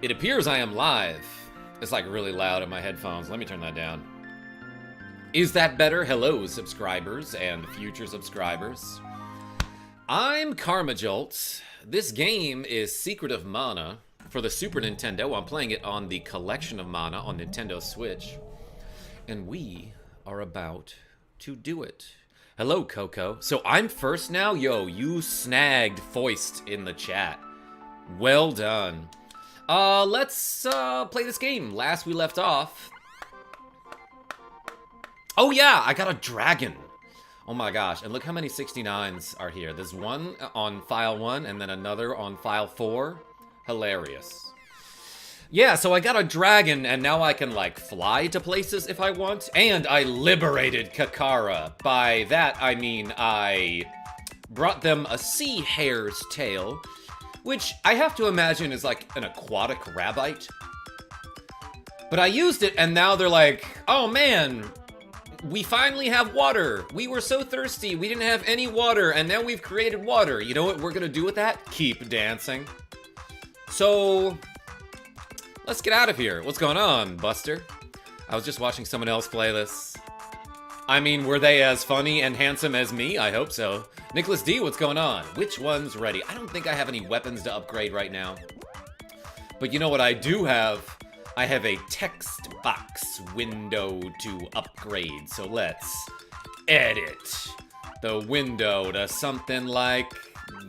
It appears I am live. It's like really loud in my headphones. Let me turn that down. Is that better? Hello, subscribers and future subscribers. I'm KarmaJolt. This game is Secret of Mana for the Super Nintendo. I'm playing it on the Collection of Mana on Nintendo Switch. And we are about to do it. Hello, Coco. So I'm first now? Yo, you snagged Foist in the chat. Well done. Let's play this game. Last we left off. Oh yeah, I got a dragon. Oh my gosh, and look how many 69s are here. There's one on file 1 and then another on file 4. Hilarious. Yeah, so I got a dragon and now I can like fly to places if I want. And I liberated Kakara. By that I mean I brought them a sea hare's tail, which I have to imagine is like an aquatic rabbite. But I used it and now they're like, oh man, we finally have water. We were so thirsty, we didn't have any water, and now we've created water. You know what we're gonna do with that? Keep dancing. So, let's get out of here. What's going on, Buster? I was just watching someone else play this. I mean, were they as funny and handsome as me? I hope so. Nicholas D, what's going on? Which one's ready? I don't think I have any weapons to upgrade right now. But you know what I do have? I have a text box window to upgrade. So let's edit the window to something like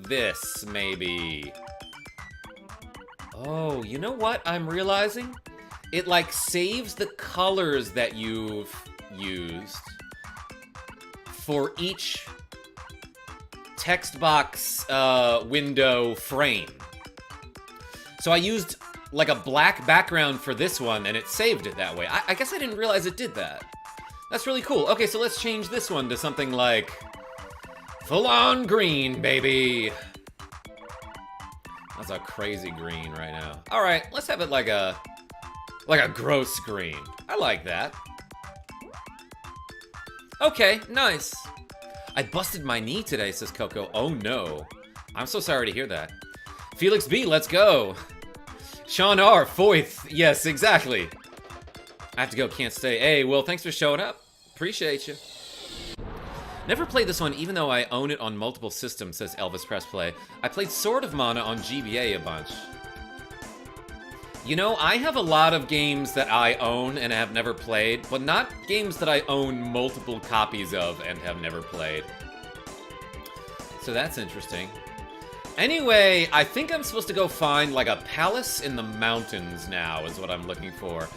this, maybe. Oh, you know what I'm realizing? It like saves the colors that you've used for each text box window frame. So I used like a black background for this one and it saved it that way. I guess I didn't realize it did that. That's really cool. Okay, so let's change this one to something like full-on green, baby. That's a crazy green right now. All right, let's have it like a gross green. I like that. Okay, nice. I busted my knee today, says Coco. Oh no. I'm so sorry to hear that. Felix B, let's go. Sean R, Foyth. Yes, exactly. I have to go, can't stay. Hey, well, thanks for showing up. Appreciate you. Never played this one, even though I own it on multiple systems, says Elvis Press Play. I played Sword of Mana on GBA a bunch. You know, I have a lot of games that I own and have never played, but not games that I own multiple copies of and have never played. So that's interesting. Anyway, I think I'm supposed to go find like a palace in the mountains now is what I'm looking for.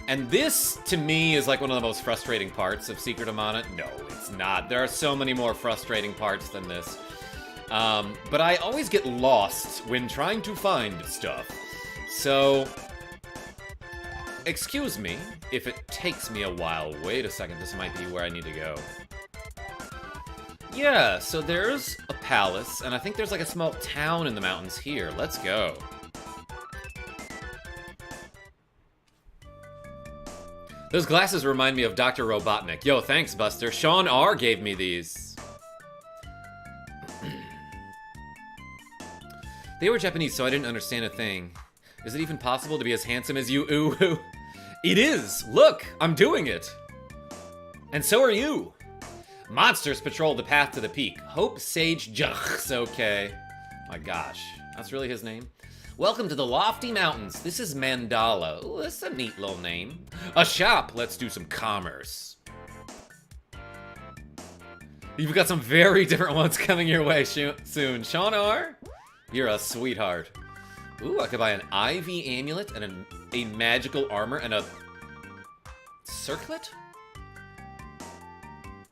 And this, to me, is like one of the most frustrating parts of Secret of Mana. No, it's not. There are so many more frustrating parts than this. But I always get lost when trying to find stuff. So, excuse me if it takes me a while. Wait a second, this might be where I need to go. Yeah, so there's a palace, and I think there's like a small town in the mountains here. Let's go. Those glasses remind me of Dr. Robotnik. Yo, thanks, Buster. Sean R gave me these. They were Japanese, so I didn't understand a thing. Is it even possible to be as handsome as you? Ooh. It is! Look! I'm doing it! And so are you! Monsters patrol the path to the peak. Hope Sage Juch's okay. My gosh. That's really his name? Welcome to the Lofty Mountains. This is Mandala. Ooh, that's a neat little name. A shop. Let's do some commerce. You've got some very different ones coming your way soon. Sean R, you're a sweetheart. Ooh, I could buy an Ivy amulet and a magical armor and a circlet?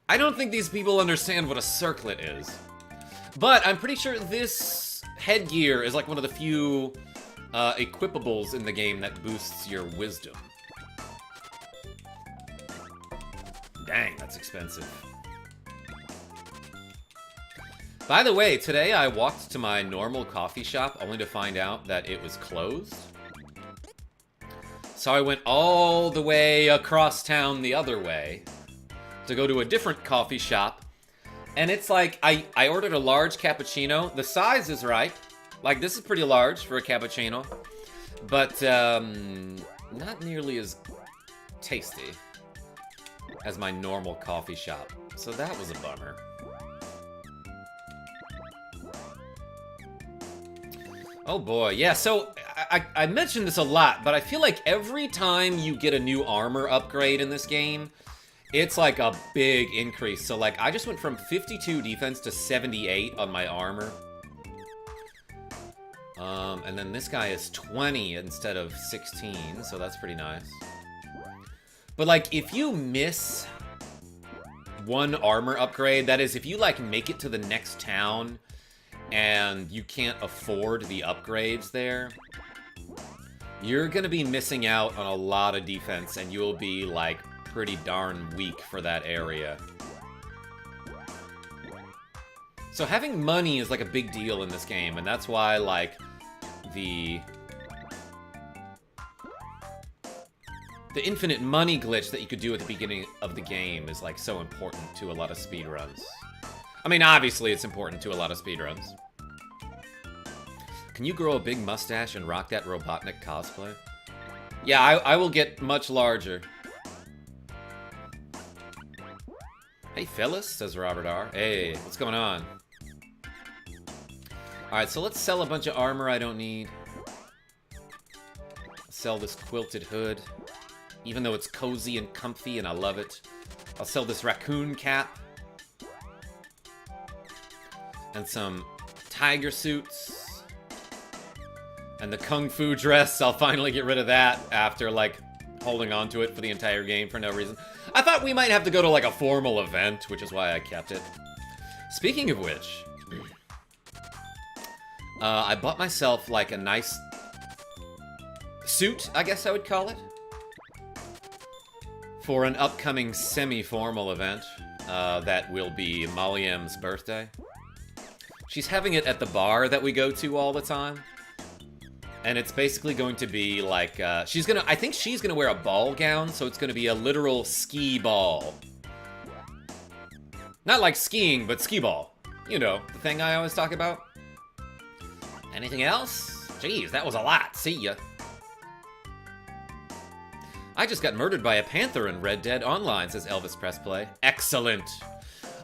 I don't think these people understand what a circlet is. But I'm pretty sure this headgear is like one of the few equipables in the game that boosts your wisdom. Dang, that's expensive. By the way, today I walked to my normal coffee shop only to find out that it was closed. So I went all the way across town the other way to go to a different coffee shop. And it's like, I ordered a large cappuccino. The size is right. Like, this is pretty large for a cappuccino. But, not nearly as tasty as my normal coffee shop. So that was a bummer. Oh boy, yeah, so I mentioned this a lot, but I feel like every time you get a new armor upgrade in this game, it's like a big increase. So like, I just went from 52 defense to 78 on my armor. And then this guy is 20 instead of 16, so that's pretty nice. But like, if you miss one armor upgrade, that is, if you like make it to the next town and you can't afford the upgrades there, you're gonna be missing out on a lot of defense, and you'll be like pretty darn weak for that area. So having money is like a big deal in this game, and that's why like the infinite money glitch that you could do at the beginning of the game is like so important to a lot of speedruns. I mean, obviously it's important to a lot of speedruns. Can you grow a big mustache and rock that Robotnik cosplay? Yeah, I will get much larger. Hey, fellas, says Robert R. Hey, what's going on? Alright, so let's sell a bunch of armor I don't need. Sell this quilted hood, even though it's cozy and comfy and I love it. I'll sell this raccoon cap. And some tiger suits. And the kung fu dress, I'll finally get rid of that after, like, holding on to it for the entire game for no reason. I thought we might have to go to, like, a formal event, which is why I kept it. Speaking of which, I bought myself, like, a nice suit, I guess I would call it, for an upcoming semi-formal event that will be Molly M's birthday. She's having it at the bar that we go to all the time. And it's basically going to be like, I think she's gonna wear a ball gown, so it's gonna be a literal ski ball. Not like skiing, but ski ball. You know, the thing I always talk about. Anything else? Jeez, that was a lot. See ya. I just got murdered by a panther in Red Dead Online, says Elvis Pressplay. Excellent.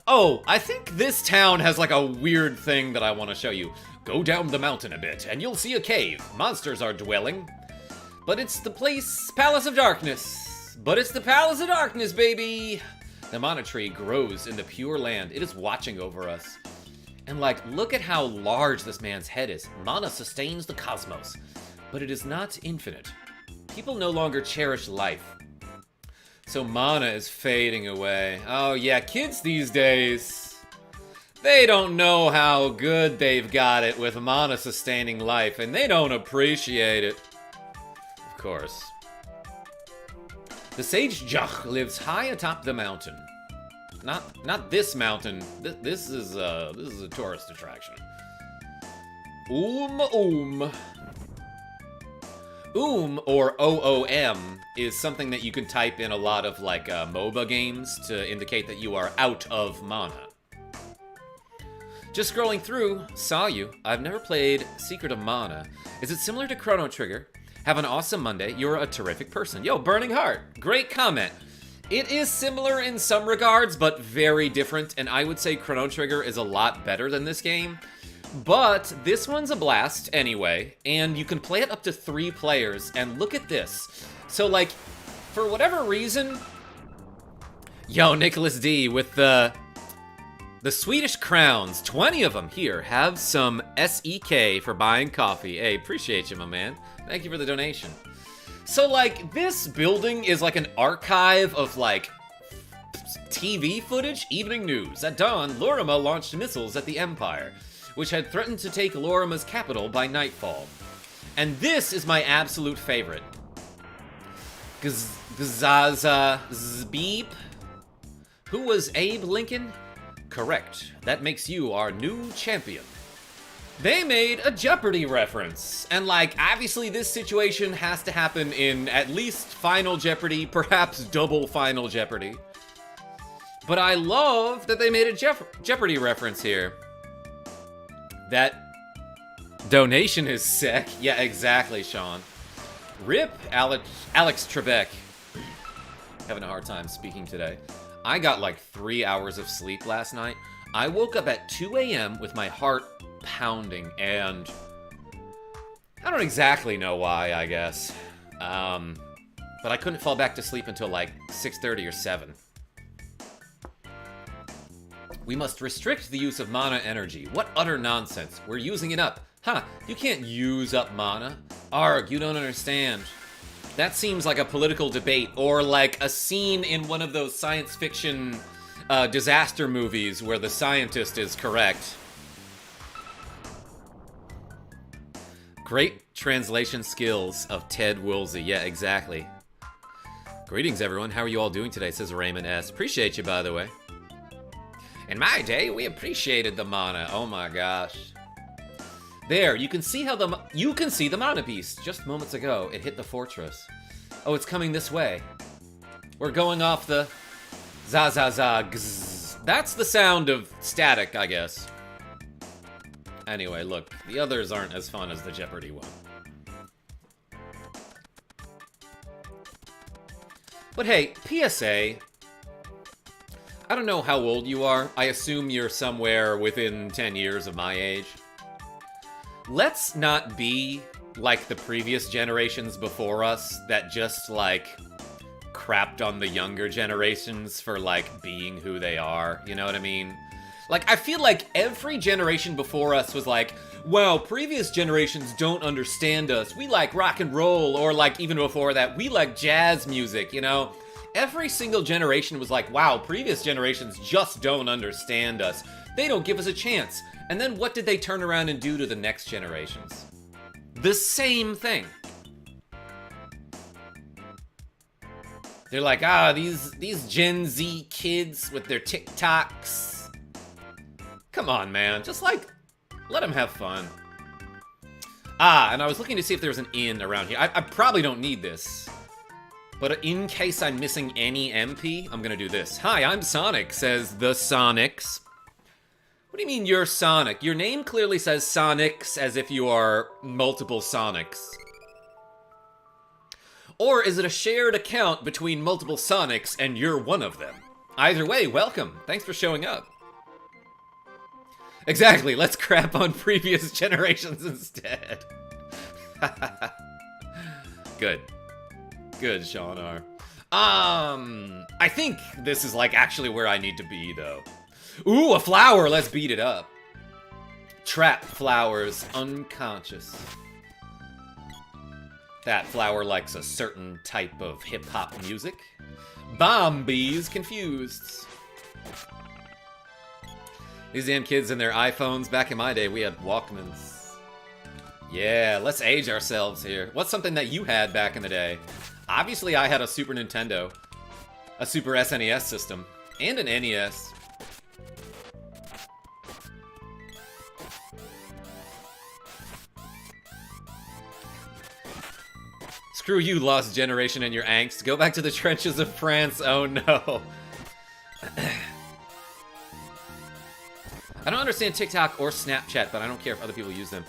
Oh, I think this town has like a weird thing that I want to show you. Go down the mountain a bit, and you'll see a cave. Monsters are dwelling. But it's the Palace of Darkness. But it's the Palace of Darkness, baby! The mana tree grows in the pure land. It is watching over us. And like, look at how large this man's head is. Mana sustains the cosmos. But it is not infinite. People no longer cherish life. So mana is fading away. Oh yeah, kids these days, they don't know how good they've got it with mana sustaining life, and they don't appreciate it. Of course. The sage Jach lives high atop the mountain. Not this mountain. This is a tourist attraction. Or OOM, is something that you can type in a lot of like MOBA games to indicate that you are out of mana. Just scrolling through, saw you. I've never played Secret of Mana. Is it similar to Chrono Trigger? Have an awesome Monday. You're a terrific person. Yo, Burning Heart. Great comment. It is similar in some regards, but very different. And I would say Chrono Trigger is a lot better than this game. But this one's a blast anyway, and you can play it up to 3 players, and look at this. So, like, for whatever reason... Yo, Nicholas D, with the Swedish crowns, 20 of them here, have some SEK for buying coffee. Hey, appreciate you, my man. Thank you for the donation. So, like, this building is like an archive of, like, TV footage, evening news. At dawn, Lorima launched missiles at the Empire, which had threatened to take Lorima's capital by nightfall. And this is my absolute favorite. Gzaza Zbeep? Who was Abe Lincoln? Correct. That makes you our new champion. They made a Jeopardy reference. And like, obviously this situation has to happen in at least Final Jeopardy, perhaps double Final Jeopardy. But I love that they made a Jeopardy reference here. That donation is sick. Yeah, exactly, Sean. Rip Alex Trebek. Having a hard time speaking today. I got like 3 hours of sleep last night. I woke up at 2 a.m. with my heart pounding, and I don't exactly know why, I guess. But I couldn't fall back to sleep until like 6:30 or 7. We must restrict the use of mana energy. What utter nonsense. We're using it up. Huh, you can't use up mana. Arg, you don't understand. That seems like a political debate, or like a scene in one of those science fiction disaster movies where the scientist is correct. Great translation skills of Ted Woolsey. Yeah, exactly. Greetings, everyone. How are you all doing today, says Raymond S. Appreciate you, by the way. In my day, we appreciated the mana. Oh my gosh. There, you can see how the mana beast. Just moments ago, it hit the fortress. Oh, it's coming this way. We're going off the za za za gzz. That's the sound of static, I guess. Anyway, look, the others aren't as fun as the Jeopardy one. But hey, PSA. I don't know how old you are. I assume you're somewhere within 10 years of my age. Let's not be like the previous generations before us that just, like, crapped on the younger generations for, like, being who they are. You know what I mean? Like, I feel like every generation before us was like, wow, previous generations don't understand us. We like rock and roll, or like, even before that, we like jazz music, you know? Every single generation was like, wow, previous generations just don't understand us. They don't give us a chance. And then what did they turn around and do to the next generations? The same thing. They're like, these Gen Z kids with their TikToks. Come on, man. Just, like, let them have fun. And I was looking to see if there was an inn around here. I probably don't need this. But in case I'm missing any MP, I'm gonna do this. Hi, I'm Sonic, says the Sonics. What do you mean you're Sonic? Your name clearly says Sonics, as if you are multiple Sonics. Or is it a shared account between multiple Sonics and you're one of them? Either way, welcome. Thanks for showing up. Exactly, let's crap on previous generations instead. Good. Good, Sean R. I think this is, like, actually where I need to be, though. Ooh, a flower! Let's beat it up. Trap flowers unconscious. That flower likes a certain type of hip-hop music. Bombies confused. These damn kids and their iPhones. Back in my day, we had Walkmans. Yeah, let's age ourselves here. What's something that you had back in the day? Obviously, I had a Super Nintendo, a Super SNES system, and an NES. Screw you, Lost Generation, and your angst. Go back to the trenches of France. Oh, no. I don't understand TikTok or Snapchat, but I don't care if other people use them.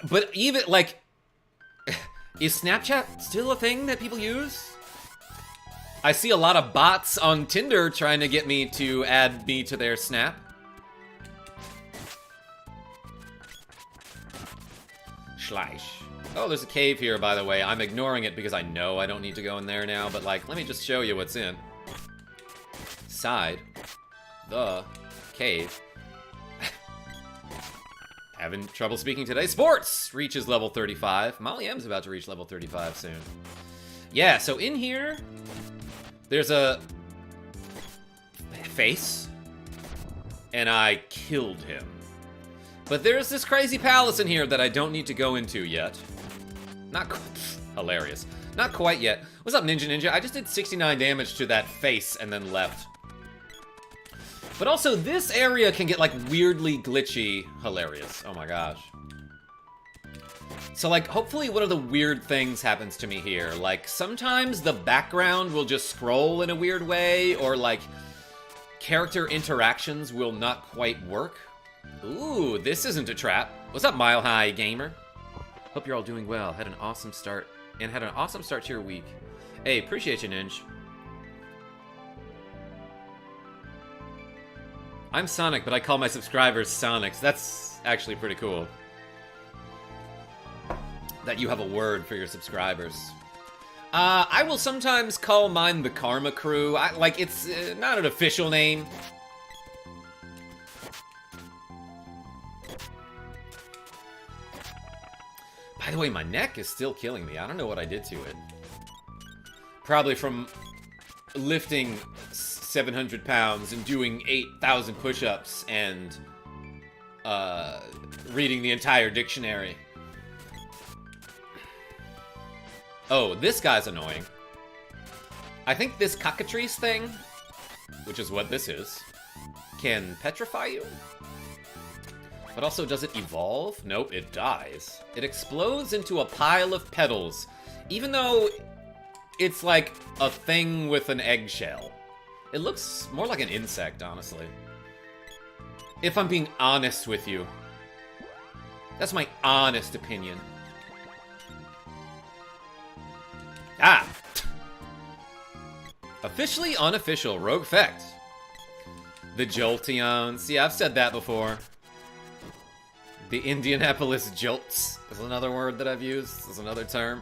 But even, like, is Snapchat still a thing that people use? I see a lot of bots on Tinder trying to get me to add me to their Snap. Schleisch. Oh, there's a cave here, by the way. I'm ignoring it because I know I don't need to go in there now, but, like, let me just show you what's in. Side. The cave. Having trouble speaking today. Sports reaches level 35. Molly M's about to reach level 35 soon. Yeah, so in here, there's a face, and I killed him. But there's this crazy palace in here that I don't need to go into yet. Hilarious. Not quite yet. What's up, Ninja? I just did 69 damage to that face and then left. But also, this area can get, like, weirdly glitchy. Hilarious. Oh my gosh. So, like, hopefully one of the weird things happens to me here. Like, sometimes the background will just scroll in a weird way, or, like, character interactions will not quite work. Ooh, this isn't a trap. What's up, Mile High Gamer? Hope you're all doing well. Had an awesome start and had an awesome start to your week. Hey, appreciate you, Ninja. I'm Sonic, but I call my subscribers Sonics. That's actually pretty cool. That you have a word for your subscribers. I will sometimes call mine the Karma Crew. Like, it's not an official name. By the way, my neck is still killing me. I don't know what I did to it. Probably from lifting 700 pounds and doing 8,000 push-ups and reading the entire dictionary. Oh, this guy's annoying. I think this cockatrice thing, which is what this is, can petrify you. But also, does it evolve? Nope, it dies. It explodes into a pile of petals, even though it's like a thing with an eggshell. It looks more like an insect, honestly. If I'm being honest with you. That's my honest opinion. Ah! Officially unofficial, Rogue Effect. The Jolteons. See, I've said that before. The Indianapolis Jolts is another word that I've used. Is another term.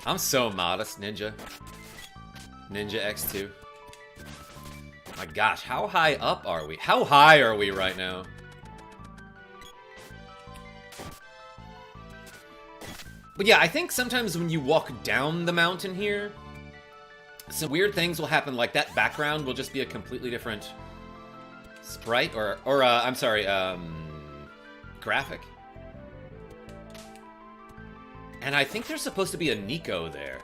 I'm so modest, Ninja. Ninja X2. My gosh, how high up are we? How high are we right now? But yeah, I think sometimes when you walk down the mountain here, some weird things will happen, like that background will just be a completely different sprite, or I'm sorry, graphic. And I think there's supposed to be a Nico there.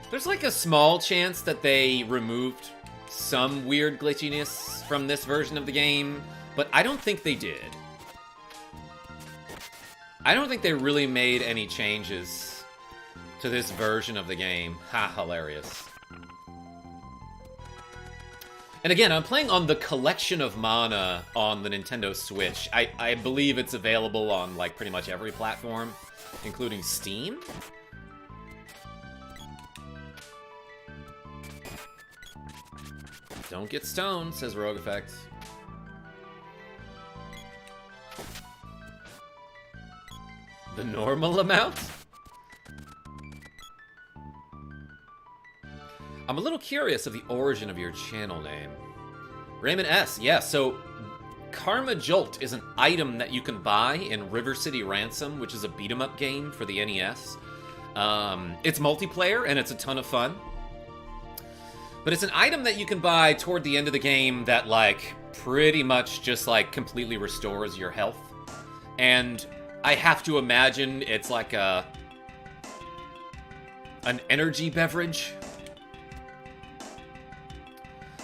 There's like a small chance that they removed some weird glitchiness from this version of the game, but I don't think they did. I don't think they really made any changes to this version of the game. Ha, hilarious. And again, I'm playing on the Collection of Mana on the Nintendo Switch. I believe it's available on, like, pretty much every platform, including Steam. Don't get stoned, says Rogue Effect. The normal amount? I'm a little curious of the origin of your channel name. Raymond S. Yeah, so KarmaJolt is an item that you can buy in River City Ransom, which is a beat-em-up game for the NES. It's multiplayer, and it's a ton of fun. But it's an item that you can buy toward the end of the game that, like, pretty much just, like, completely restores your health. And I have to imagine it's like an energy beverage.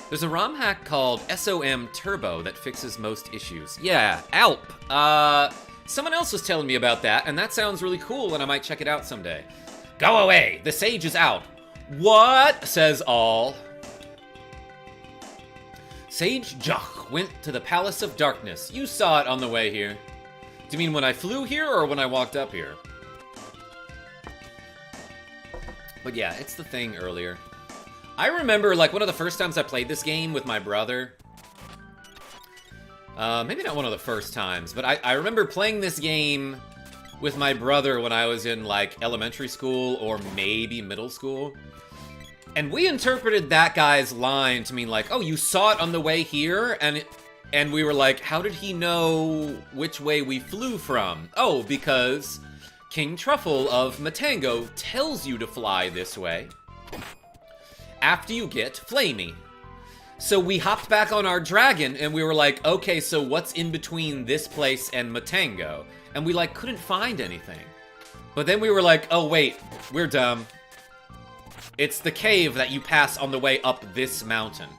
There's a ROM hack called SOM Turbo that fixes most issues. Yeah, Alp. Someone else was telling me about that, and that sounds really cool, and I might check it out someday. Go away! The sage is out. What? Says all. Sage Jock went to the Palace of Darkness. You saw it on the way here. Do you mean when I flew here or when I walked up here? But yeah, it's the thing earlier. I remember, like, one of the first times I played this game with my brother. Maybe not one of the first times, but I remember playing this game with my brother when I was in, like, elementary school or maybe middle school. And we interpreted that guy's line to mean, like, oh, you saw it on the way here? And we were like, how did he know which way we flew from? Oh, because King Truffle of Matango tells you to fly this way after you get Flamey. So we hopped back on our dragon, and we were like, okay, so what's in between this place and Matango? And we, like, couldn't find anything. But then we were like, oh, wait, we're dumb. It's the cave that you pass on the way up this mountain.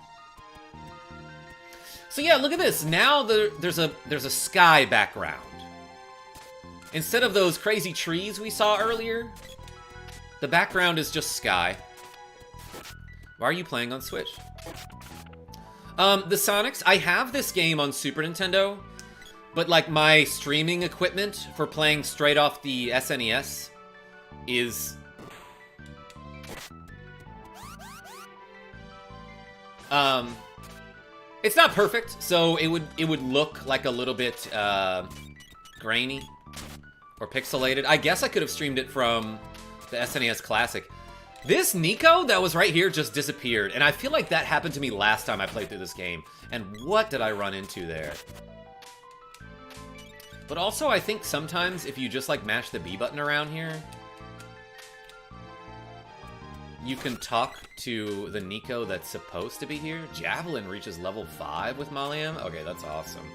So yeah, look at this. Now there's a sky background. Instead of those crazy trees we saw earlier, the background is just sky. Why are you playing on Switch? The Sonics, I have this game on Super Nintendo, But, like, my streaming equipment for playing straight off the SNES is... It's not perfect, so it would look like a little bit, grainy or pixelated. I guess I could have streamed it from the SNES Classic. This Nico that was right here just disappeared, and I feel like that happened to me last time I played through this game. And what did I run into there? But also, I think sometimes if you just, like, mash the B button around here, you can talk to the Nico that's supposed to be here. Javelin reaches level 5 with Maliam? Okay, that's awesome.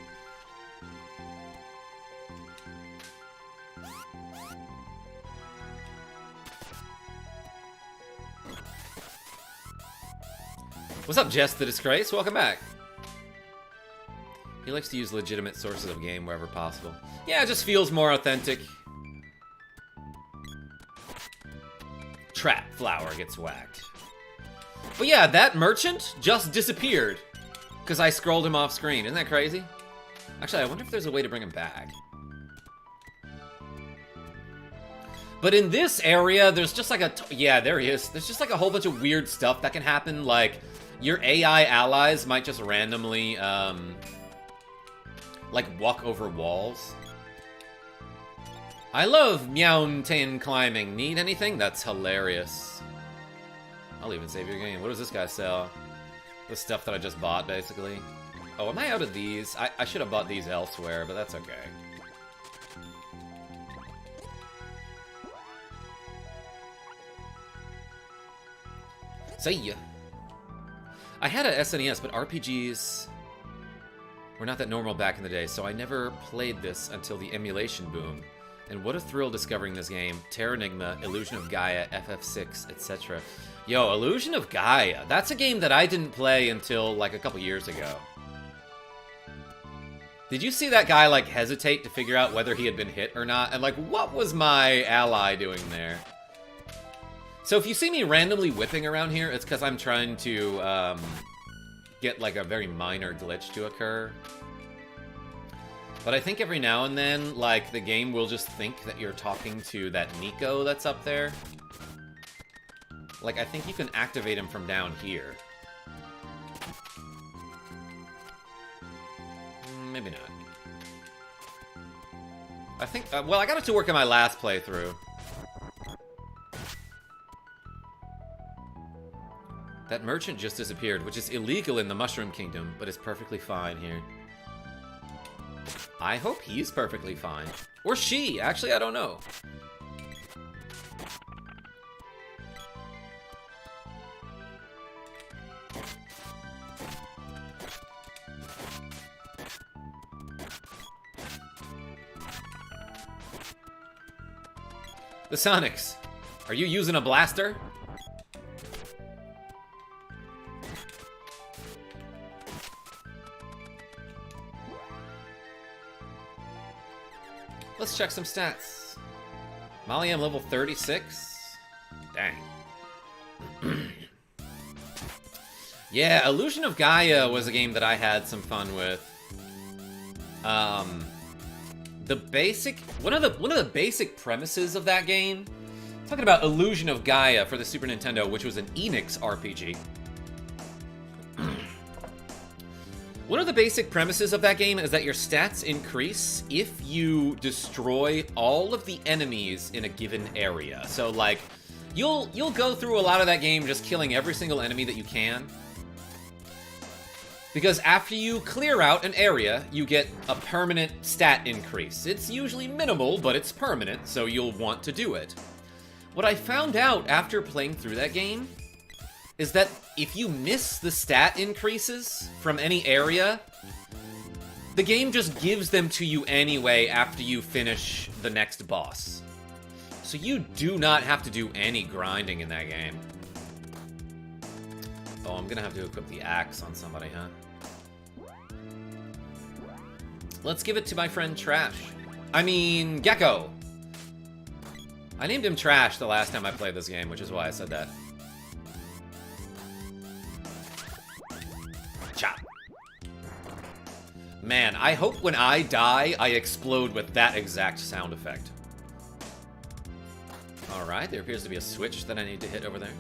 What's up, Jess the Disgrace? Welcome back. He likes to use legitimate sources of game wherever possible. Yeah, it just feels more authentic. Trap Flower gets whacked. But yeah, that merchant just disappeared because I scrolled him off screen. Isn't that crazy? Actually, I wonder if there's a way to bring him back. But in this area, there's just like a... yeah, there he is. There's just like a whole bunch of weird stuff that can happen. Like, your AI allies might just randomly, like, walk over walls. I love mountain climbing. Need anything? That's hilarious. I'll even save your game. What does this guy sell? The stuff that I just bought, basically. Oh, am I out of these? I should have bought these elsewhere, but that's okay. See ya. I had a SNES, but RPGs were not that normal back in the day, so I never played this until the emulation boom. And what a thrill discovering this game. Terranigma, Illusion of Gaia, FF6, etc. Yo, Illusion of Gaia. That's a game that I didn't play until, like, a couple years ago. Did you see that guy, like, hesitate to figure out whether he had been hit or not? And, like, what was my ally doing there? So if you see me randomly whipping around here, it's because I'm trying to, get, like, a very minor glitch to occur. But I think every now and then, like, the game will just think that you're talking to that Nico that's up there. Like, I think you can activate him from down here. Maybe not. I think, well, I got it to work in my last playthrough. That merchant just disappeared, which is illegal in the Mushroom Kingdom, but is perfectly fine here. I hope he's perfectly fine. Or she, actually, I don't know. The Sonics, are you using a blaster? Let's check some stats. Maliam level 36? Dang. Yeah, Illusion of Gaia was a game that I had some fun with. The basic... One of the basic premises of that game... Talking about Illusion of Gaia for the Super Nintendo, which was an Enix RPG. One of the basic premises of that game is that your stats increase if you destroy all of the enemies in a given area. So, like, you'll go through a lot of that game just killing every single enemy that you can. Because after you clear out an area, you get a permanent stat increase. It's usually minimal, but it's permanent, so you'll want to do it. What I found out after playing through that game is that if you miss the stat increases from any area, the game just gives them to you anyway after you finish the next boss. So you do not have to do any grinding in that game. Oh, I'm gonna have to equip the axe on somebody, huh? Let's give it to my friend Trash. I mean, Gecko. I named him Trash the last time I played this game, which is why I said that. Chop. Man, I hope when I die, I explode with that exact sound effect. Alright, there appears to be a switch that I need to hit over there.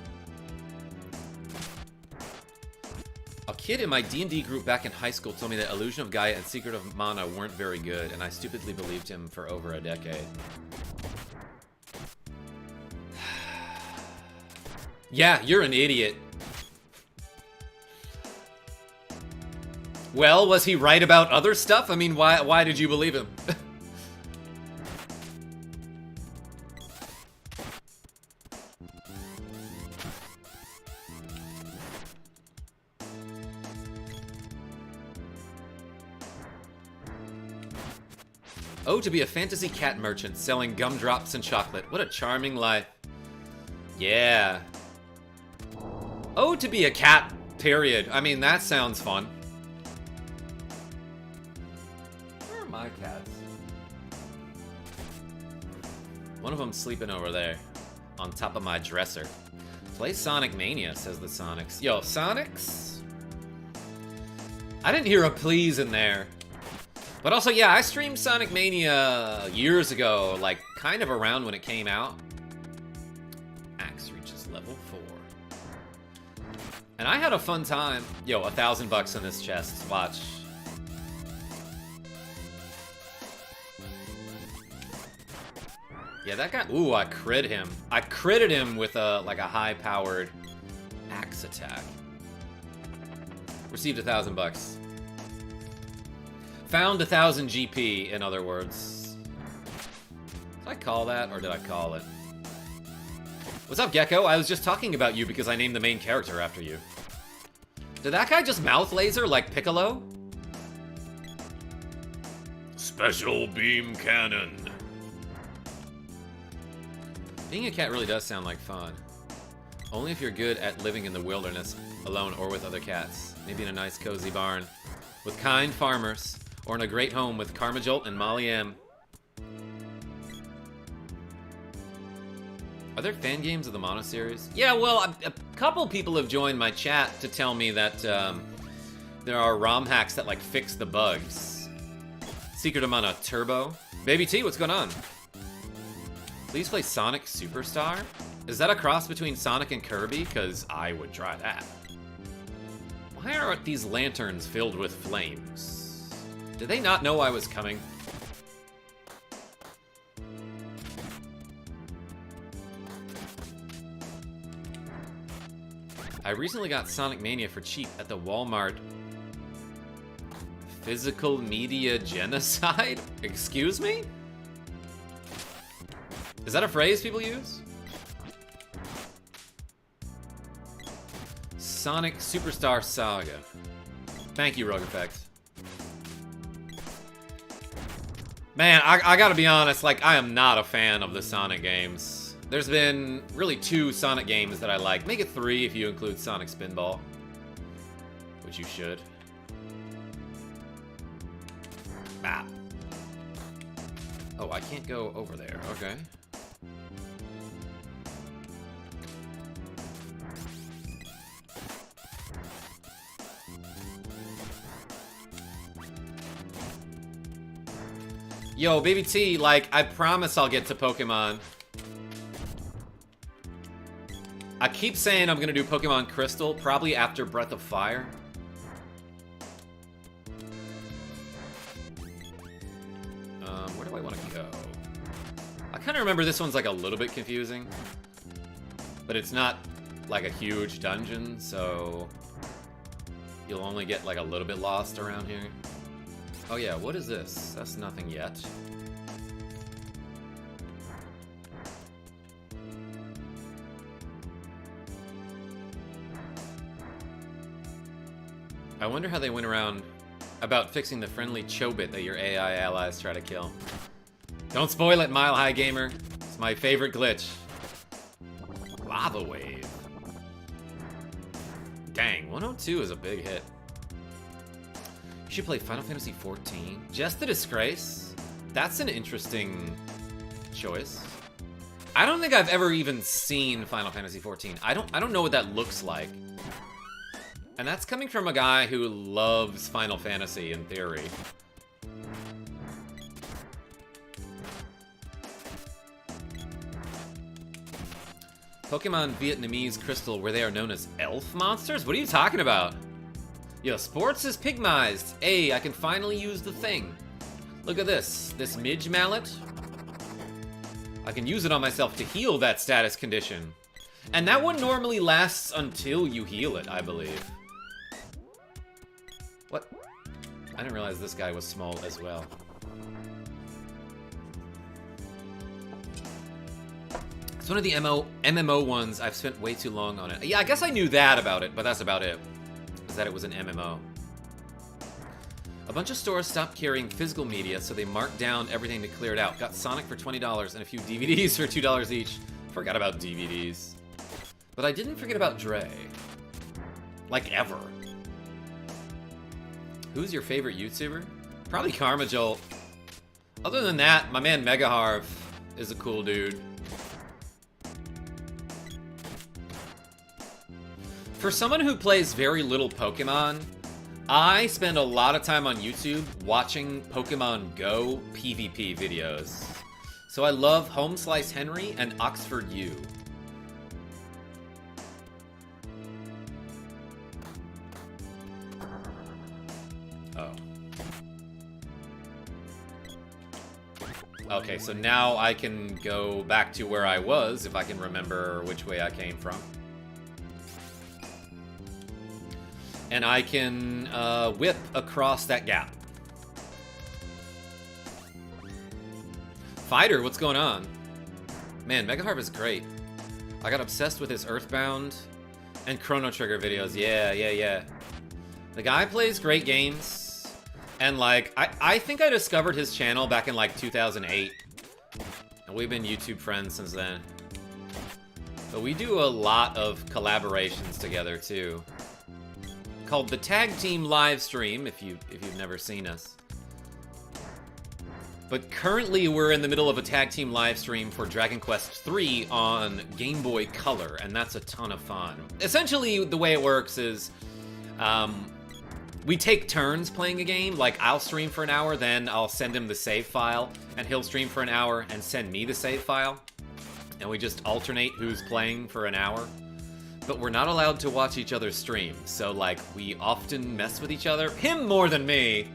A kid in my D&D group back in high school told me that Illusion of Gaia and Secret of Mana weren't very good, and I stupidly believed him for over a decade. Yeah, you're an idiot. Well, was he right about other stuff? I mean, why did you believe him? Oh, to be a fantasy cat merchant selling gumdrops and chocolate. What a charming life. Yeah. Oh, to be a cat, period. I mean, that sounds fun. Where are my cats? One of them's sleeping over there, on top of my dresser. Play Sonic Mania, says the Sonics. Yo, Sonics? I didn't hear a please in there. But also, yeah, I streamed Sonic Mania years ago, like, kind of around when it came out. Axe reaches level 4. And I had a fun time. Yo, $1,000 in this chest. Watch. Yeah, that guy... Ooh, I crit him. I critted him with a, like, a high-powered axe attack. Received $1,000. Found 1,000 GP, in other words. Did I call that, or did I call it? What's up, Gecko? I was just talking about you because I named the main character after you. Did that guy just mouth laser like Piccolo? Special beam cannon. Being a cat really does sound like fun. Only if you're good at living in the wilderness, alone or with other cats. Maybe in a nice cozy barn. With kind farmers. Or in a great home with KarmaJolt and Molly M. Are there fan games of the Mono series? Yeah, well, a couple people have joined my chat to tell me that there are ROM hacks that, like, fix the bugs. Secret of Mana Turbo. Baby T, what's going on? Please play Sonic Superstar? Is that a cross between Sonic and Kirby? Because I would try that. Why are these lanterns filled with flames? Did they not know I was coming? I recently got Sonic Mania for cheap at the Walmart. Physical media genocide? Excuse me? Is that a phrase people use? Sonic Superstar Saga. Thank you, Rogue Effect. Man, I gotta be honest, like, I am not a fan of the Sonic games. There's been really 2 Sonic games that I like. Make it 3 if you include Sonic Spinball. Which you should. Ah. Oh, I can't go over there. Okay. Yo, Baby T, like, I promise I'll get to Pokemon. I keep saying I'm gonna do Pokemon Crystal, probably after Breath of Fire. Where do I want to go? I kind of remember this one's, like, a little bit confusing. But it's not, like, a huge dungeon, so... you'll only get, like, a little bit lost around here. Oh yeah, what is this? That's nothing yet. I wonder how they went around about fixing the friendly Chobit that your AI allies try to kill. Don't spoil it, Mile High Gamer. It's my favorite glitch. Lava Wave. Dang, 102 is a big hit. You should play Final Fantasy XIV. Just the Disgrace? That's an interesting choice. I don't think I've ever even seen Final Fantasy XIV. I don't know what that looks like. And that's coming from a guy who loves Final Fantasy in theory. Pokemon Vietnamese Crystal, where they are known as elf monsters? What are you talking about? Yo, sports is pygmized. Hey, I can finally use the thing. Look at this. This Midge Mallet. I can use it on myself to heal that status condition. And that one normally lasts until you heal it, I believe. What? I didn't realize this guy was small as well. It's one of the MMO ones I've spent way too long on it. Yeah, I guess I knew that about it, but that's about it. Is that it was an MMO. A bunch of stores stopped carrying physical media, so they marked down everything to clear it out. Got Sonic for $20 and a few DVDs for $2 each. Forgot about DVDs. But I didn't forget about Dre. Like, ever. Who's your favorite YouTuber? Probably KarmaJolt. Other than that, my man Megaharv is a cool dude. For someone who plays very little Pokemon, I spend a lot of time on YouTube watching Pokemon Go PvP videos. So I love Home Slice Henry and Oxford U. Oh. Okay, so now I can go back to where I was if I can remember which way I came from. And I can whip across that gap. Fighter, what's going on? Man, Megaharv is great. I got obsessed with his Earthbound and Chrono Trigger videos. Yeah. The guy plays great games. And, like, I think I discovered his channel back in, like, 2008. And we've been YouTube friends since then. But we do a lot of collaborations together, too. Called the Tag Team Live Stream, if you've never seen us. But currently we're in the middle of a Tag Team live stream for Dragon Quest III on Game Boy Color, and that's a ton of fun. Essentially, the way it works is we take turns playing a game. Like, I'll stream for an hour, then I'll send him the save file, and he'll stream for an hour and send me the save file. And we just alternate who's playing for an hour. But we're not allowed to watch each other's streams, so, like, we often mess with each other. Him more than me.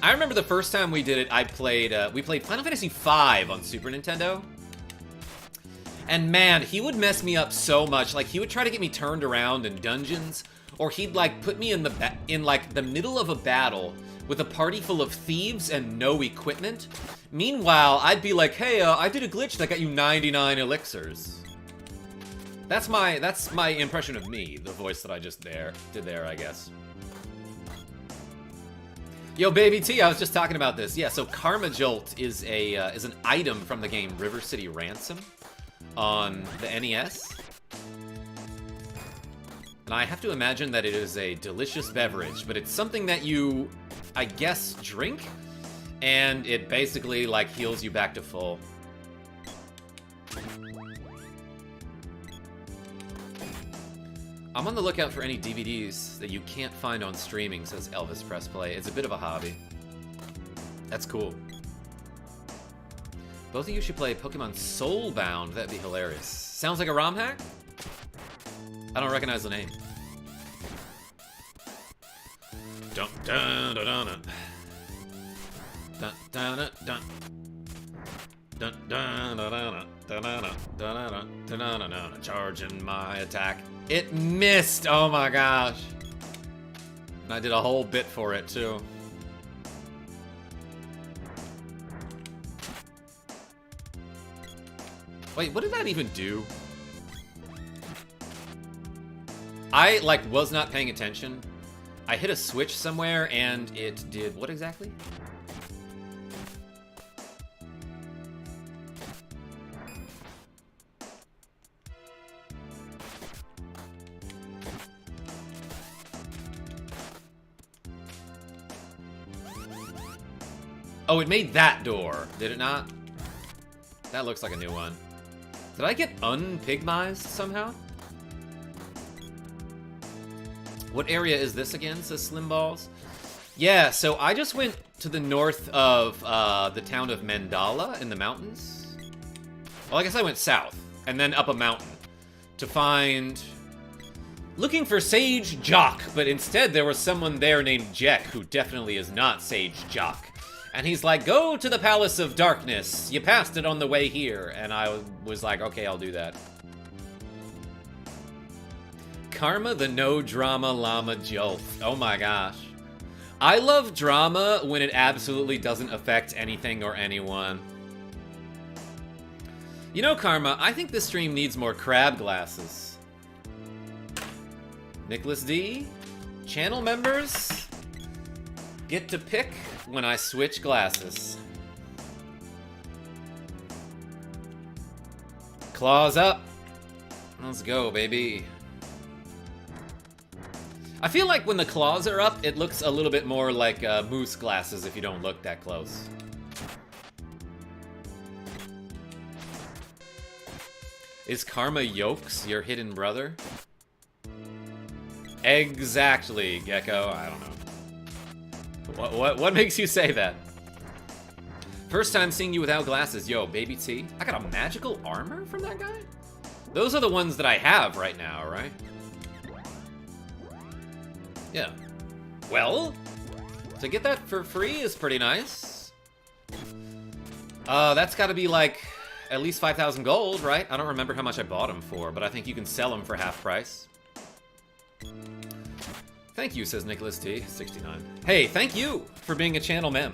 I remember the first time we did it, we played Final Fantasy V on Super Nintendo. And man, he would mess me up so much. Like, he would try to get me turned around in dungeons, or he'd, like, put me in the middle of a battle with a party full of thieves and no equipment. Meanwhile, I'd be like, hey, I did a glitch that got you 99 elixirs. That's my impression of me, the voice that I just did there, I guess. Yo, Baby T, I was just talking about this. Yeah, so KarmaJolt is an item from the game River City Ransom on the NES. And I have to imagine that it is a delicious beverage, but it's something that you, I guess, drink, and it basically, like, heals you back to full. I'm on the lookout for any DVDs that you can't find on streaming, says Elvis Press Play. It's a bit of a hobby. That's cool. Both of you should play Pokemon Soulbound. That'd be hilarious. Sounds like a ROM hack? I don't recognize the name. Dun dun dun dun dun dun dun dun. Dun, dun, dun, dun, dun, dun, dun, dun, dun, dun, charging my attack. It missed! Oh my gosh. And I did a whole bit for it, too. Wait, what did that even do? I, like, was not paying attention. I hit a switch somewhere, and it did what exactly? Oh, it made that door, did it not? That looks like a new one. Did I get unpygmized somehow? What area is this again, says Slim Balls? Yeah, so I just went to the north of the town of Mandala in the mountains. Well, I guess I went south, and then up a mountain to find... looking for Sage Jock, but instead there was someone there named Jek, who definitely is not Sage Jock. And he's like, go to the Palace of Darkness. You passed it on the way here. And I was like, okay, I'll do that. Karma the no drama llama jolt. Oh my gosh. I love drama when it absolutely doesn't affect anything or anyone. You know, Karma, I think this stream needs more crab glasses. Nicholas D, channel members get to pick when I switch glasses. Claws up. Let's go, baby. I feel like when the claws are up, it looks a little bit more like moose glasses if you don't look that close. Is Karma Yolks your hidden brother? Exactly, Gecko. I don't know. What makes you say that? First time seeing you without glasses. Yo, baby T. I got a magical armor from that guy? Those are the ones that I have right now, right? Yeah. Well, to get that for free is pretty nice. That's gotta be like at least 5,000 gold, right? I don't remember how much I bought them for, but I think you can sell them for half price. Thank you, says Nicholas T, 69. Hey, thank you for being a channel mem.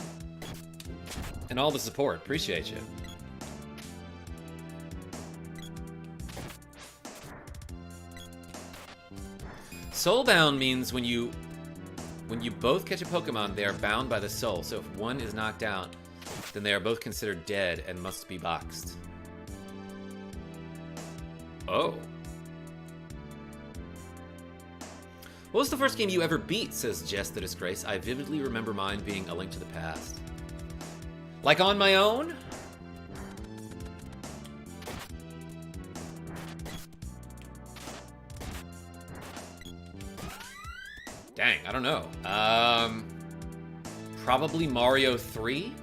And all the support. Appreciate you. Soulbound means when you both catch a Pokemon, they are bound by the soul. So if one is knocked out, then they are both considered dead and must be boxed. Oh. What was the first game you ever beat, says Jess the Disgrace. I vividly remember mine being A Link to the Past. Like on my own? Dang, I don't know. Probably Mario 3?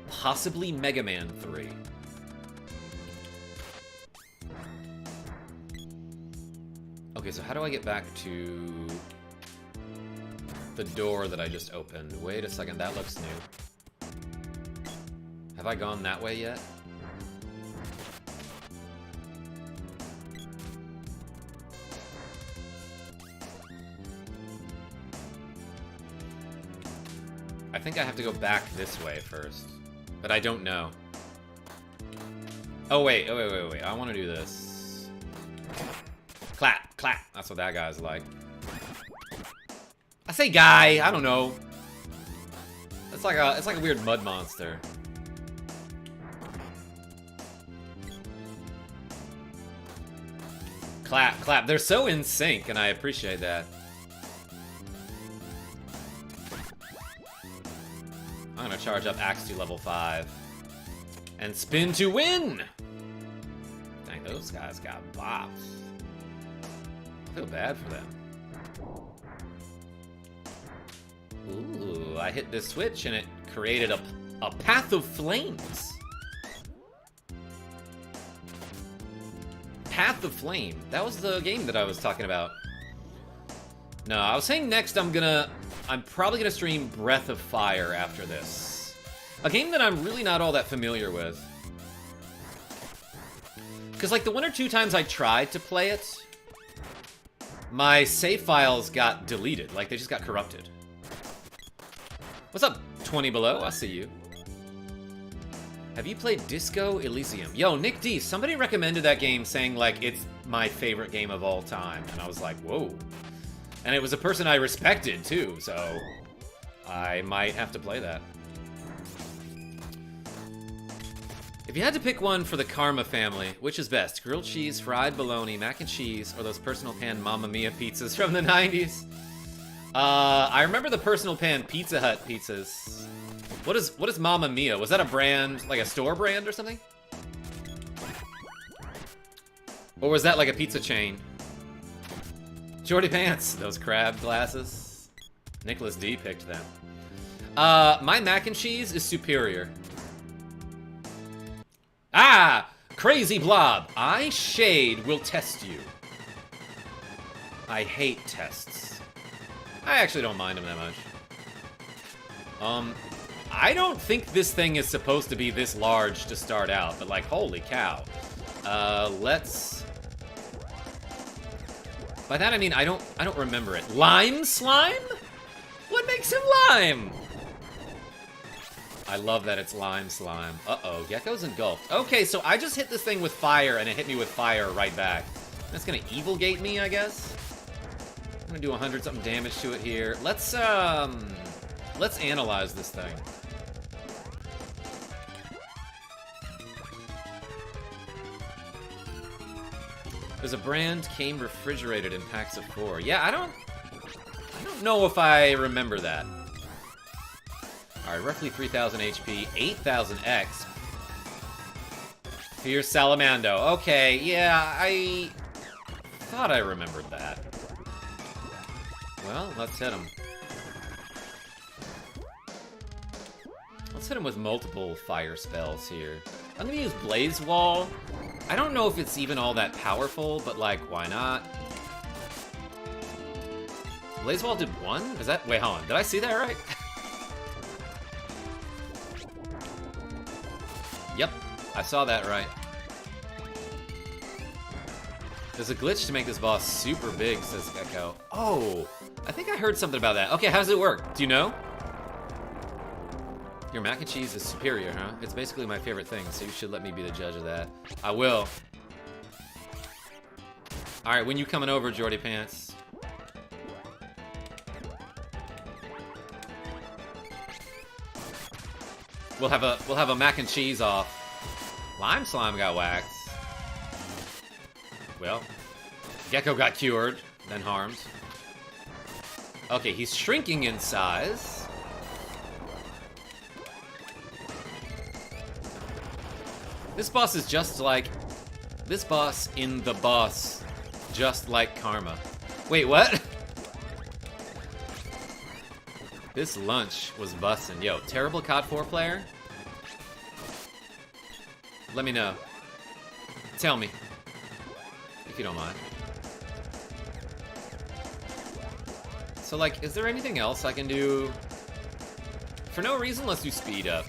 Possibly Mega Man 3. Okay, so how do I get back to the door that I just opened? Wait a second, that looks new. Have I gone that way yet? I think I have to go back this way first, but I don't know. Oh, wait. I want to do this. Clap, clap. That's what that guy's like. I say guy. I don't know. It's like a weird mud monster. Clap, clap. They're so in sync, and I appreciate that. I'm gonna charge up Axe to level 5. And spin to win! Dang, those guys got bops. I feel bad for them. Ooh, I hit this switch and it created a path of flames. Path of Flame. That was the game that I was talking about. No, I was saying next I'm probably gonna stream Breath of Fire after this. A game that I'm really not all that familiar with. Because like the one or two times I tried to play it, my save files got deleted. Like they just got corrupted. What's up, 20 Below? I see you. Have you played Disco Elysium? Yo, Nick D, somebody recommended that game saying like it's my favorite game of all time. And I was like, whoa. And it was a person I respected, too, so I might have to play that. If you had to pick one for the Karma family, which is best? Grilled cheese, fried bologna, mac and cheese, or those personal pan Mamma Mia pizzas from the 90s? I remember the personal pan Pizza Hut pizzas. What is Mamma Mia? Was that a brand, like a store brand or something? Or was that like a pizza chain? Jordy Pants, those crab glasses. Nicholas D picked them. My mac and cheese is superior. Ah! Crazy Blob! I, Shade, will test you. I hate tests. I actually don't mind them that much. I don't think this thing is supposed to be this large to start out, but like, holy cow. Let's... By that I mean I don't remember it. Lime slime? What makes him lime? I love that it's lime slime. Uh-oh, Gecko's engulfed. Okay, so I just hit this thing with fire, and it hit me with fire right back. That's gonna evil gate me, I guess. I'm gonna do 100-something damage to it here. Let's analyze this thing. There's a brand came refrigerated in packs of 4. Yeah, I don't know if I remember that. Alright, roughly 3,000 HP, 8,000 X. Fierce Salamando. Okay, yeah, I thought I remembered that. Well, let's hit him. Let's hit him with multiple fire spells here. I'm gonna use Blaze Wall. I don't know if it's even all that powerful, but like, why not? Blaze Wall did 1? Is that... Wait, hold on. Did I see that right? Yep, I saw that right. There's a glitch to make this boss super big, says Gecko. Oh, I think I heard something about that. Okay, how does it work? Do you know? Your mac and cheese is superior, huh? It's basically my favorite thing, so you should let me be the judge of that. I will. Alright, when you coming over, Jordy Pants? We'll have a mac and cheese off. Lime Slime got waxed. Well, Gecko got cured, then harmed. Okay, he's shrinking in size. This boss is just like... This boss in the boss, just like Karma. Wait, what? This lunch was bussin'. Yo, terrible COD 4 player? Let me know. Tell me. If you don't mind. So, like, is there anything else I can do? For no reason, let's do speed up.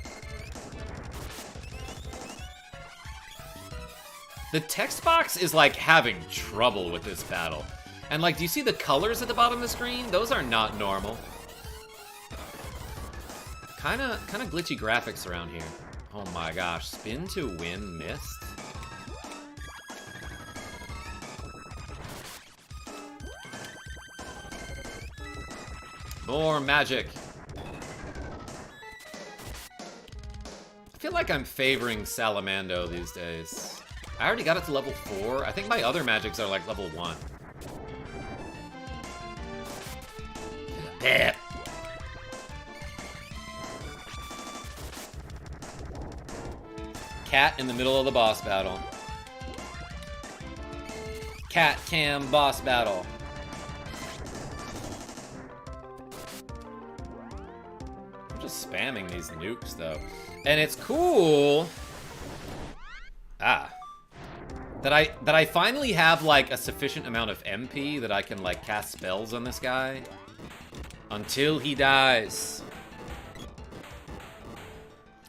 The text box is, like, having trouble with this battle. And, like, do you see the colors at the bottom of the screen? Those are not normal. Kinda glitchy graphics around here. Oh my gosh, spin to win missed? More magic. I feel like I'm favoring Salamando these days. I already got it to level 4. I think my other magics are like level 1. Pep. Cat in the middle of the boss battle. Cat cam boss battle. I'm just spamming these nukes though. And it's cool. That I finally have like a sufficient amount of MP that I can like cast spells on this guy until he dies.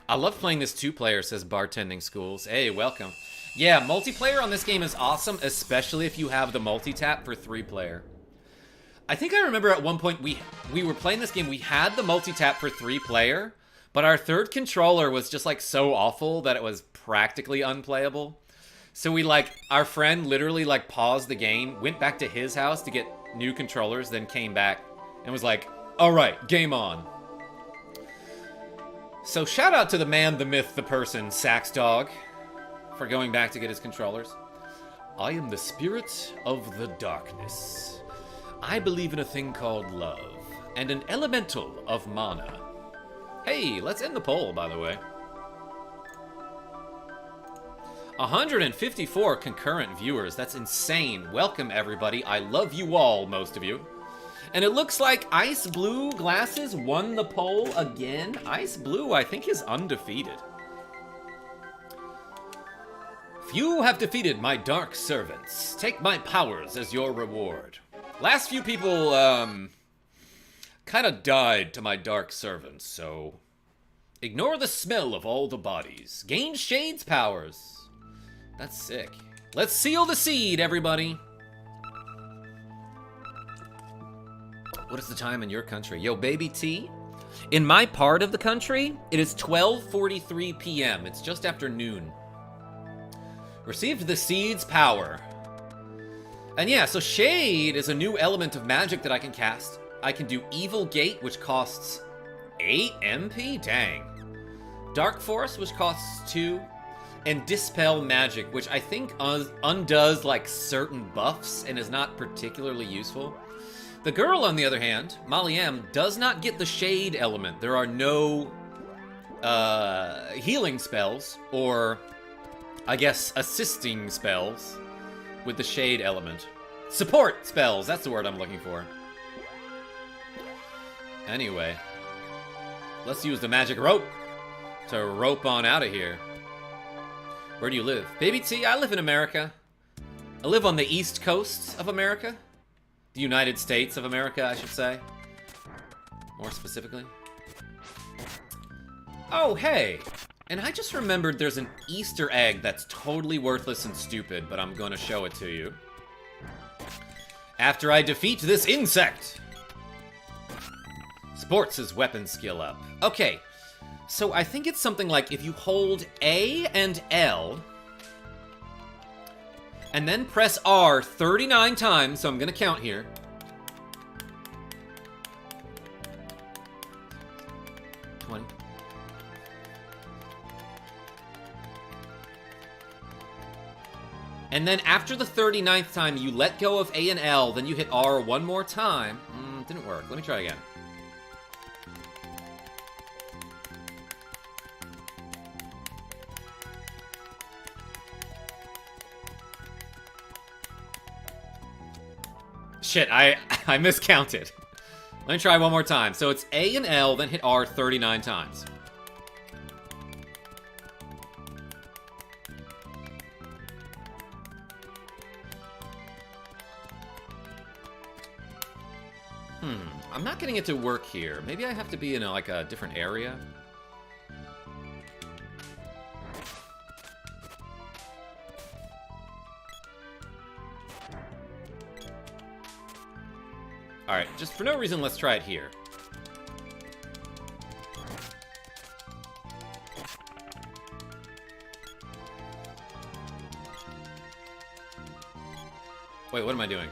I love playing this 2-player, says Bartending Schools. Hey, welcome. Yeah, multiplayer on this game is awesome, especially if you have the multi-tap for 3-player. I think I remember at one point we were playing this game, we had the multi-tap for 3-player, but our third controller was just like so awful that it was practically unplayable. So we like, our friend literally like paused the game, went back to his house to get new controllers, then came back and was like, all right, game on. So shout out to the man, the myth, the person, Sax Dog, for going back to get his controllers. I am the spirit of the darkness. I believe in a thing called love, and an elemental of mana. Hey, let's end the poll, by the way. 154 concurrent viewers. That's insane. Welcome, everybody. I love you all, most of you. And it looks like Ice Blue Glasses won the poll again. Ice Blue, I think, is undefeated. Few have defeated my dark servants. Take my powers as your reward. Last few people, kind of died to my dark servants, so... Ignore the smell of all the bodies. Gain Shade's powers. That's sick. Let's seal the seed, everybody. What is the time in your country? Yo, baby T. In my part of the country, it is 12:43 p.m. It's just after noon. Received the seed's power. And yeah, so Shade is a new element of magic that I can cast. I can do Evil Gate, which costs 8 MP? Dang. Dark Force, which costs 2. And Dispel Magic, which I think undoes, like, certain buffs and is not particularly useful. The girl, on the other hand, Molly M, does not get the Shade element. There are no healing spells, or, I guess, assisting spells with the Shade element. Support spells, that's the word I'm looking for. Anyway, let's use the magic rope to rope on out of here. Where do you live? Baby T, I live in America. I live on the East Coast of America. The United States of America, I should say. More specifically. Oh, hey. And I just remembered there's an Easter egg that's totally worthless and stupid, but I'm gonna show it to you. After I defeat this insect. Sports his weapon skill up. Okay, so I think it's something like if you hold A and L, and then press R 39 times, so I'm gonna count here. And then after the 39th time, you let go of A and L, then you hit R one more time. Didn't work. Let me try again. Shit, I miscounted. Let me try one more time. So it's A and L, then hit R 39 times. I'm not getting it to work here. Maybe I have to be in a different area. Alright, just for no reason, let's try it here. Wait, what am I doing?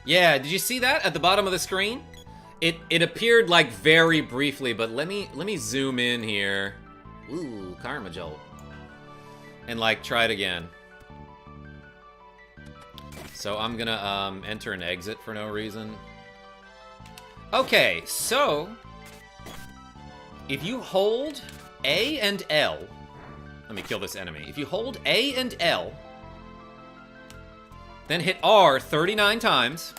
Yeah, did you see that at the bottom of the screen? It appeared like very briefly, but let me zoom in here. Ooh, KarmaJolt. And like try it again. So I'm gonna enter and exit for no reason. Okay, so if you hold A and L, let me kill this enemy. If you hold A and L, then hit R 39 times.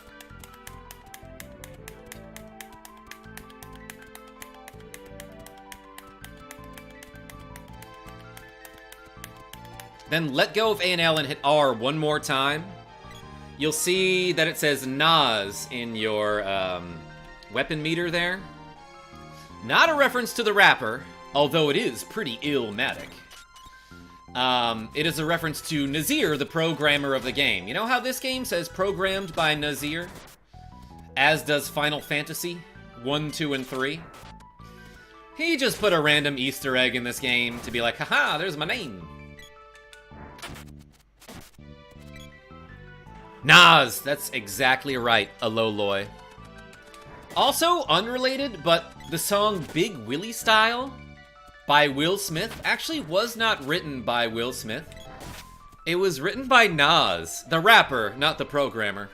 Then let go of A and L and hit R one more time. You'll see that it says Nas in your weapon meter there. Not a reference to the rapper, although it is pretty illmatic. It is a reference to Nasir, the programmer of the game. You know how this game says programmed by Nasir? As does Final Fantasy 1, 2, and 3. He just put a random Easter egg in this game to be like, haha, there's my name. Nas, that's exactly right, Aloloy. Also, unrelated, but the song Big Willie Style by Will Smith actually was not written by Will Smith. It was written by Nas, the rapper, not the programmer.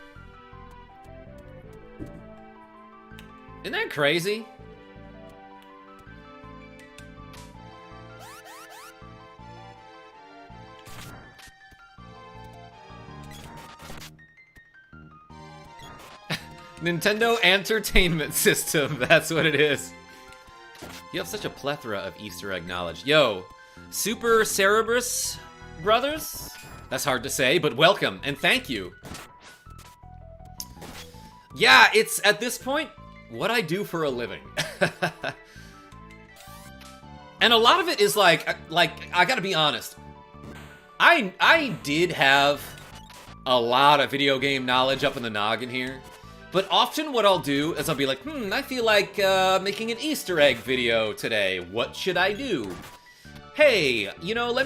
Isn't that crazy? Nintendo Entertainment System, that's what it is. You have such a plethora of Easter egg knowledge. Yo, Super Cerebrus Brothers? That's hard to say, but welcome, and thank you. Yeah, it's, at this point, what I do for a living. And a lot of it is like, I gotta be honest. I did have a lot of video game knowledge up in the noggin here. But often what I'll do is I'll be like, I feel like making an Easter egg video today. What should I do? Hey, you know,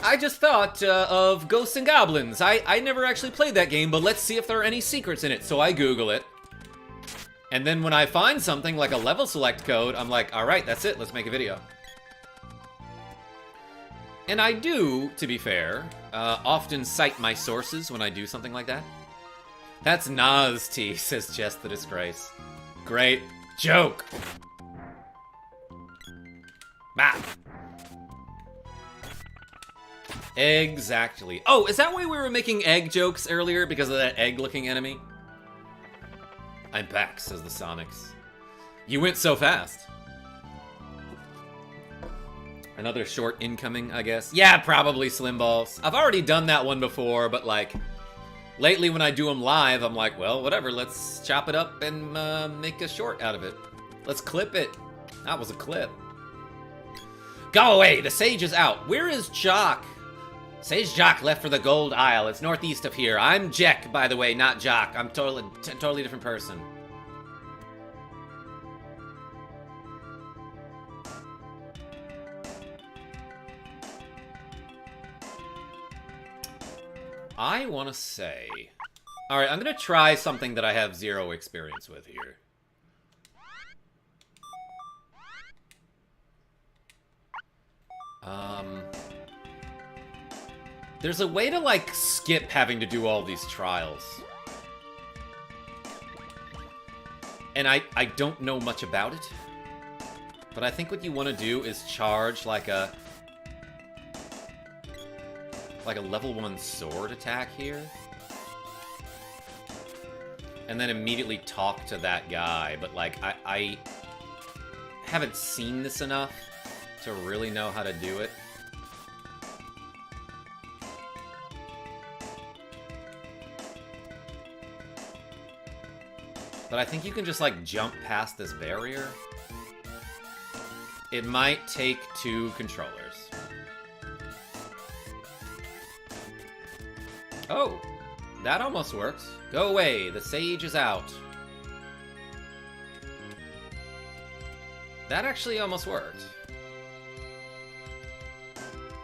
I just thought of Ghosts and Goblins. I never actually played that game, but let's see if there are any secrets in it. So I Google it. And then when I find something like a level select code, I'm like, all right, that's it. Let's make a video. And I do, to be fair, often cite my sources when I do something like that. That's Nas T, says Jess the Disgrace. Great joke. Ah. Exactly. Oh, is that why we were making egg jokes earlier? Because of that egg-looking enemy? I'm back, says the Sonics. You went so fast. Another short incoming, I guess. Yeah, probably Slim Balls. I've already done that one before, but like... lately, when I do them live, I'm like, well, whatever, let's chop it up and make a short out of it. Let's clip it. That was a clip. Go away, the Sage is out. Where is Jock? Sage Jock left for the Gold Isle. It's northeast of here. I'm Jack, by the way, not Jock. I'm totally different person. I want to say... alright, I'm going to try something that I have zero experience with here. There's a way to, like, skip having to do all these trials. And I don't know much about it. But I think what you want to do is charge, like a level 1 sword attack here. And then immediately talk to that guy. But, like, I haven't seen this enough to really know how to do it. But I think you can just, like, jump past this barrier. It might take 2 controllers. Oh, that almost works. Go away, the Sage is out. That actually almost worked.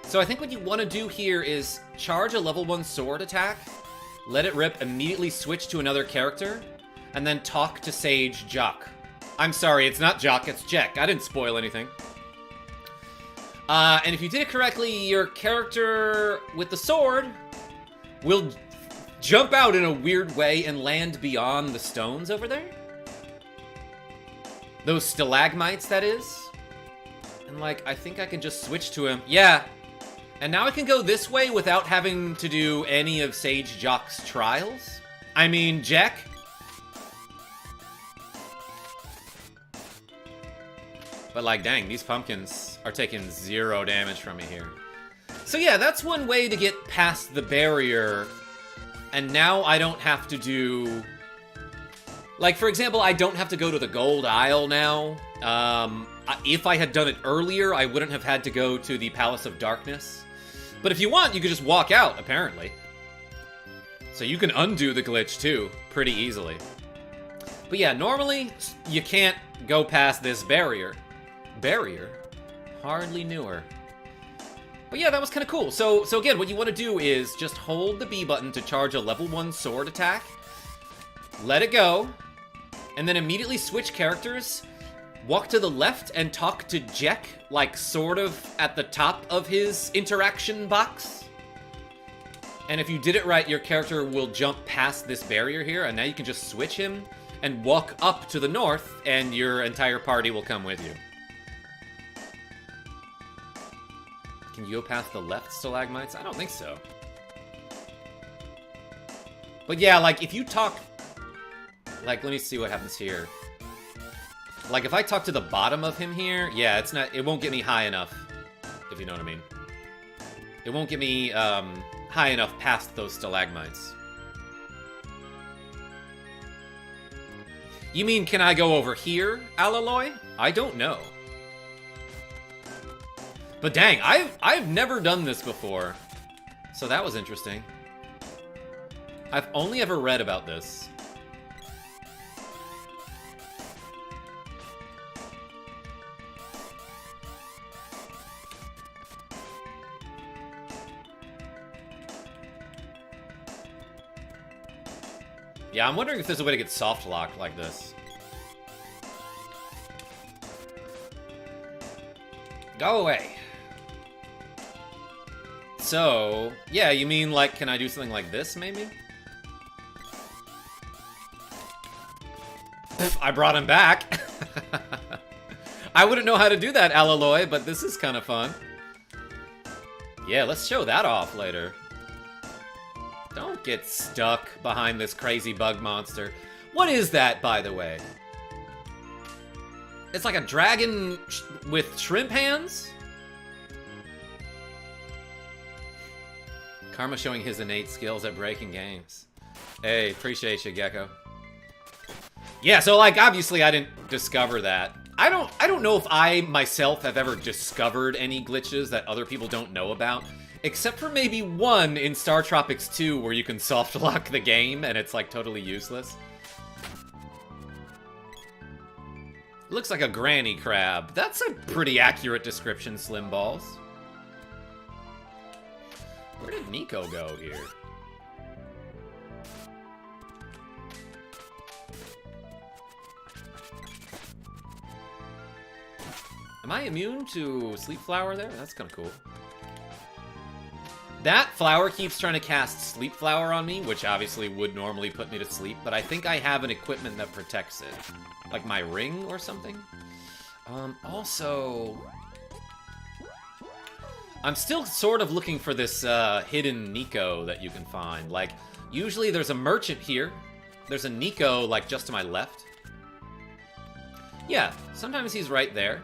So I think what you want to do here is charge a level 1 sword attack, let it rip, immediately switch to another character, and then talk to Sage Jock. I'm sorry, it's not Jock, it's Jack. I didn't spoil anything. And if you did it correctly, your character with the sword will jump out in a weird way and land beyond the stones over there. Those stalagmites, that is. And, like, I think I can just switch to him. Yeah. And now I can go this way without having to do any of Sage Jock's trials. I mean, Jack. But, like, dang, these pumpkins are taking 0 damage from me here. So yeah, that's one way to get past the barrier. And now I don't have to do... like, for example, I don't have to go to the Gold Isle now. If I had done it earlier, I wouldn't have had to go to the Palace of Darkness. But if you want, you could just walk out, apparently. So you can undo the glitch, too, pretty easily. But yeah, normally, you can't go past this barrier. Barrier? Hardly knew her. But yeah, that was kind of cool. So again, what you want to do is just hold the B button to charge a level 1 sword attack. Let it go. And then immediately switch characters. Walk to the left and talk to Jack, like sort of at the top of his interaction box. And if you did it right, your character will jump past this barrier here, and now you can just switch him and walk up to the north, and your entire party will come with you. Can you go past the left stalagmites? I don't think so. But yeah, like, if you talk... Like, let me see what happens here. Like, if I talk to the bottom of him here, yeah, it's not... It won't get me high enough, if you know what I mean. It won't get me, high enough past those stalagmites. You mean, can I go over here, Alaloy? I don't know. But dang, I've never done this before. So that was interesting. I've only ever read about this. Yeah, I'm wondering if there's a way to get soft locked like this. Go away. So, yeah, you mean, like, can I do something like this, maybe? I brought him back. I wouldn't know how to do that, Alaloy, but this is kind of fun. Yeah, let's show that off later. Don't get stuck behind this crazy bug monster. What is that, by the way? It's like a dragon with shrimp hands? Karma showing his innate skills at breaking games. Hey, appreciate you, Gecko. Yeah, so, like, obviously I didn't discover that. I don't know if I myself have ever discovered any glitches that other people don't know about. Except for maybe one in Star Tropics 2 where you can soft lock the game and it's like totally useless. Looks like a granny crab. That's a pretty accurate description, Slim Balls. Where did Nico go here? Am I immune to Sleep Flower there? That's kind of cool. That flower keeps trying to cast Sleep Flower on me, which obviously would normally put me to sleep, but I think I have an equipment that protects it. Like my ring or something? Also... I'm still sort of looking for this hidden Nico that you can find. Like, usually there's a merchant here. There's a Nico, like, just to my left. Yeah, sometimes he's right there.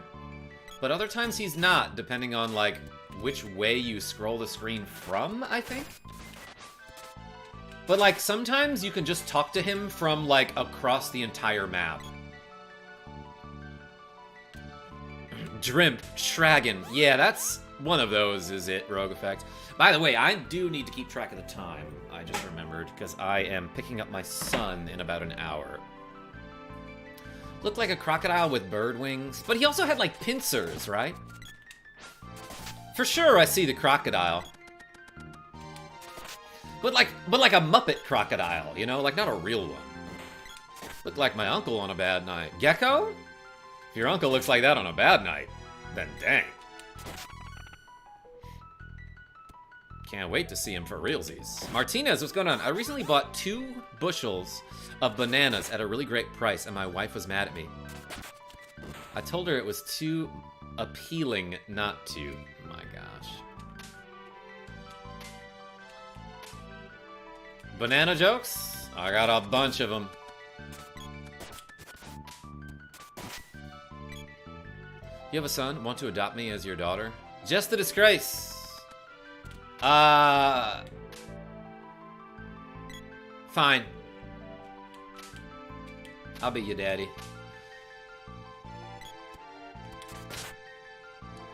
But other times he's not, depending on, like, which way you scroll the screen from, I think? But, like, sometimes you can just talk to him from, like, across the entire map. Drimp, Shragon. Yeah, that's one of those, is it, Rogue Effect? By the way, I do need to keep track of the time, I just remembered, because I am picking up my son in about an hour. Looked like a crocodile with bird wings, but he also had, like, pincers, right? For sure, I see the crocodile. But like a Muppet crocodile, you know? Like, not a real one. Looked like my uncle on a bad night. Gecko? If your uncle looks like that on a bad night, then dang. Can't wait to see him for realsies. Martinez, what's going on? I recently bought 2 bushels of bananas at a really great price, and my wife was mad at me. I told her it was too appealing not to. Oh my gosh. Banana jokes? I got a bunch of them. You have a son? Want to adopt me as your daughter? Just the disgrace. Fine. I'll be your daddy.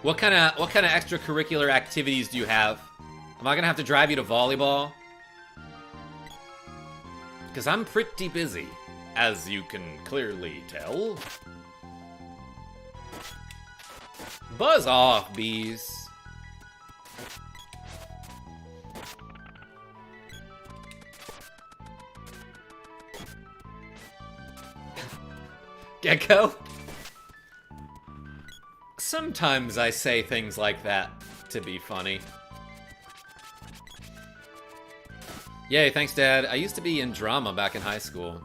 What kind of extracurricular activities do you have? Am I gonna have to drive you to volleyball? Because I'm pretty busy, as you can clearly tell. Buzz off, bees. Gecko? Sometimes I say things like that to be funny. Yay, thanks, Dad. I used to be in drama back in high school.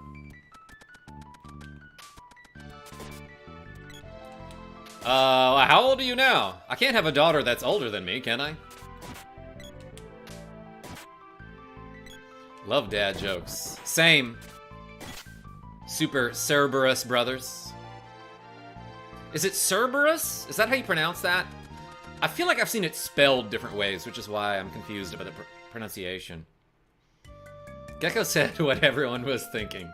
How old are you now? I can't have a daughter that's older than me, can I? Love dad jokes. Same. Super Cerberus brothers. Is it Cerberus? Is that how you pronounce that? I feel like I've seen it spelled different ways, which is why I'm confused about the pronunciation. Gecko said what everyone was thinking.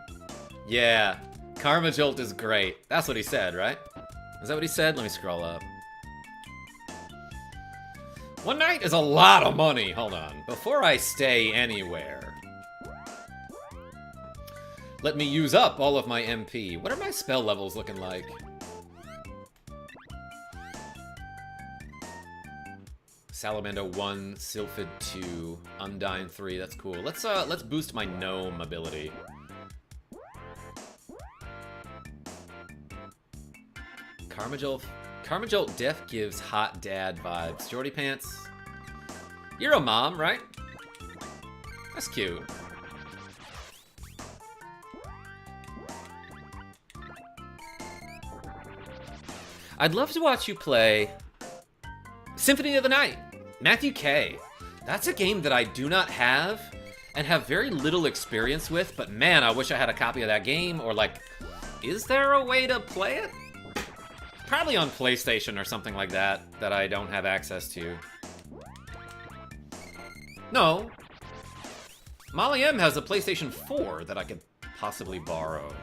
Yeah, KarmaJolt is great. That's what he said, right? Is that what he said? Let me scroll up. One night is a lot of money. Hold on. Before I stay anywhere, let me use up all of my MP. What are my spell levels looking like? Salamander 1, Sylphid 2, Undyne 3. That's cool. Let's boost my gnome ability. KarmaJolt Def gives hot dad vibes. Jordy Pants. You're a mom, right? That's cute. I'd love to watch you play Symphony of the Night. Matthew K. That's a game that I do not have and have very little experience with, but man, I wish I had a copy of that game, or like, is there a way to play it? Probably on PlayStation or something like that, that I don't have access to. No. Molly M has a PlayStation 4 that I could possibly borrow.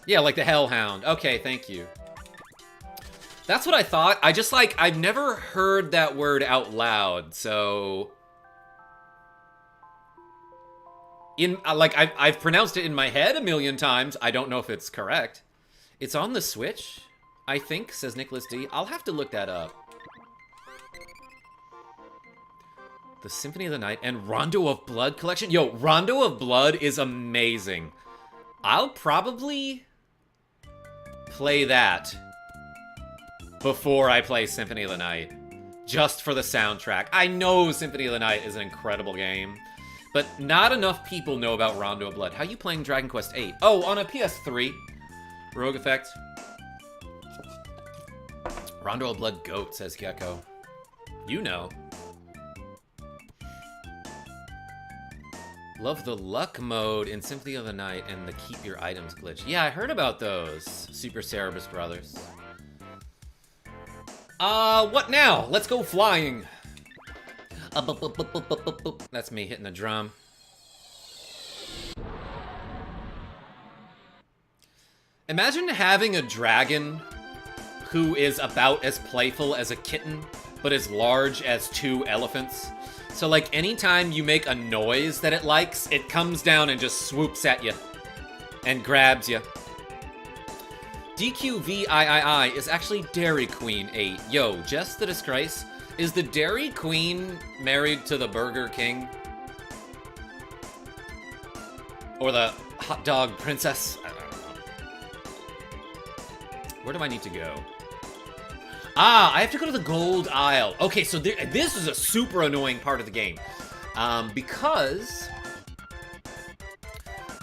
Yeah, like the Hellhound. Okay, thank you. That's what I thought. I just, like, I've never heard that word out loud, so... I've pronounced it in my head a million times. I don't know if it's correct. It's on the Switch, I think, says Nicholas D. I'll have to look that up. The Symphony of the Night and Rondo of Blood collection. Yo, Rondo of Blood is amazing. I'll probably play that before I play Symphony of the Night, just for the soundtrack. I know Symphony of the Night is an incredible game, but not enough people know about Rondo of Blood. How you playing Dragon Quest VIII? Oh, on a PS3. Rogue Effect. Rondo of Blood Goat, says Gecko. You know. Love the luck mode in Symphony of the Night and the keep your items glitch. Yeah, I heard about those. Super Cerberus brothers. What now? Let's go flying. That's me hitting the drum. Imagine having a dragon who is about as playful as a kitten, but as large as 2 elephants. So, like, anytime you make a noise that it likes, it comes down and just swoops at you and grabs you. DQVIII is actually Dairy Queen 8. Yo, Jess the Disgrace, is the Dairy Queen married to the Burger King? Or the Hot Dog Princess? I don't know. Where do I need to go? Ah, I have to go to the Gold Isle. Okay, so this is a super annoying part of the game. Because...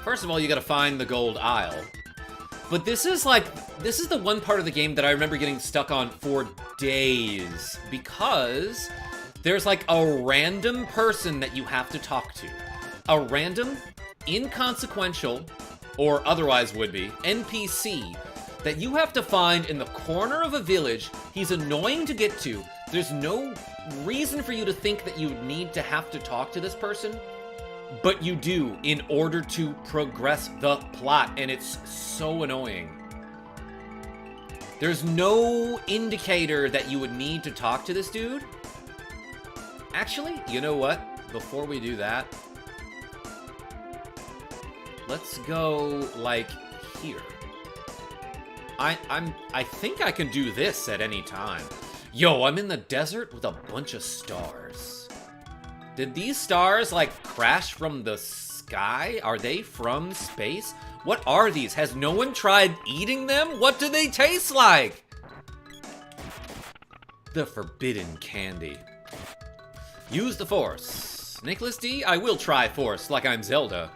First of all, you gotta find the Gold Isle. But this is the one part of the game that I remember getting stuck on for days. Because there's like a random person that you have to talk to. A random, inconsequential, or otherwise would be, NPC that you have to find in the corner of a village. He's annoying to get to. There's no reason for you to think that you need to have to talk to this person, but you do in order to progress the plot, and it's so annoying. There's no indicator that you would need to talk to this dude. Actually, you know what? Before we do that, let's go, like, here. I think I can do this at any time. Yo, I'm in the desert with a bunch of stars. Did these stars, like, crash from the sky? Are they from space? What are these? Has no one tried eating them? What do they taste like? The forbidden candy. Use the Force. Nicholas D, I will try Force like I'm Zelda.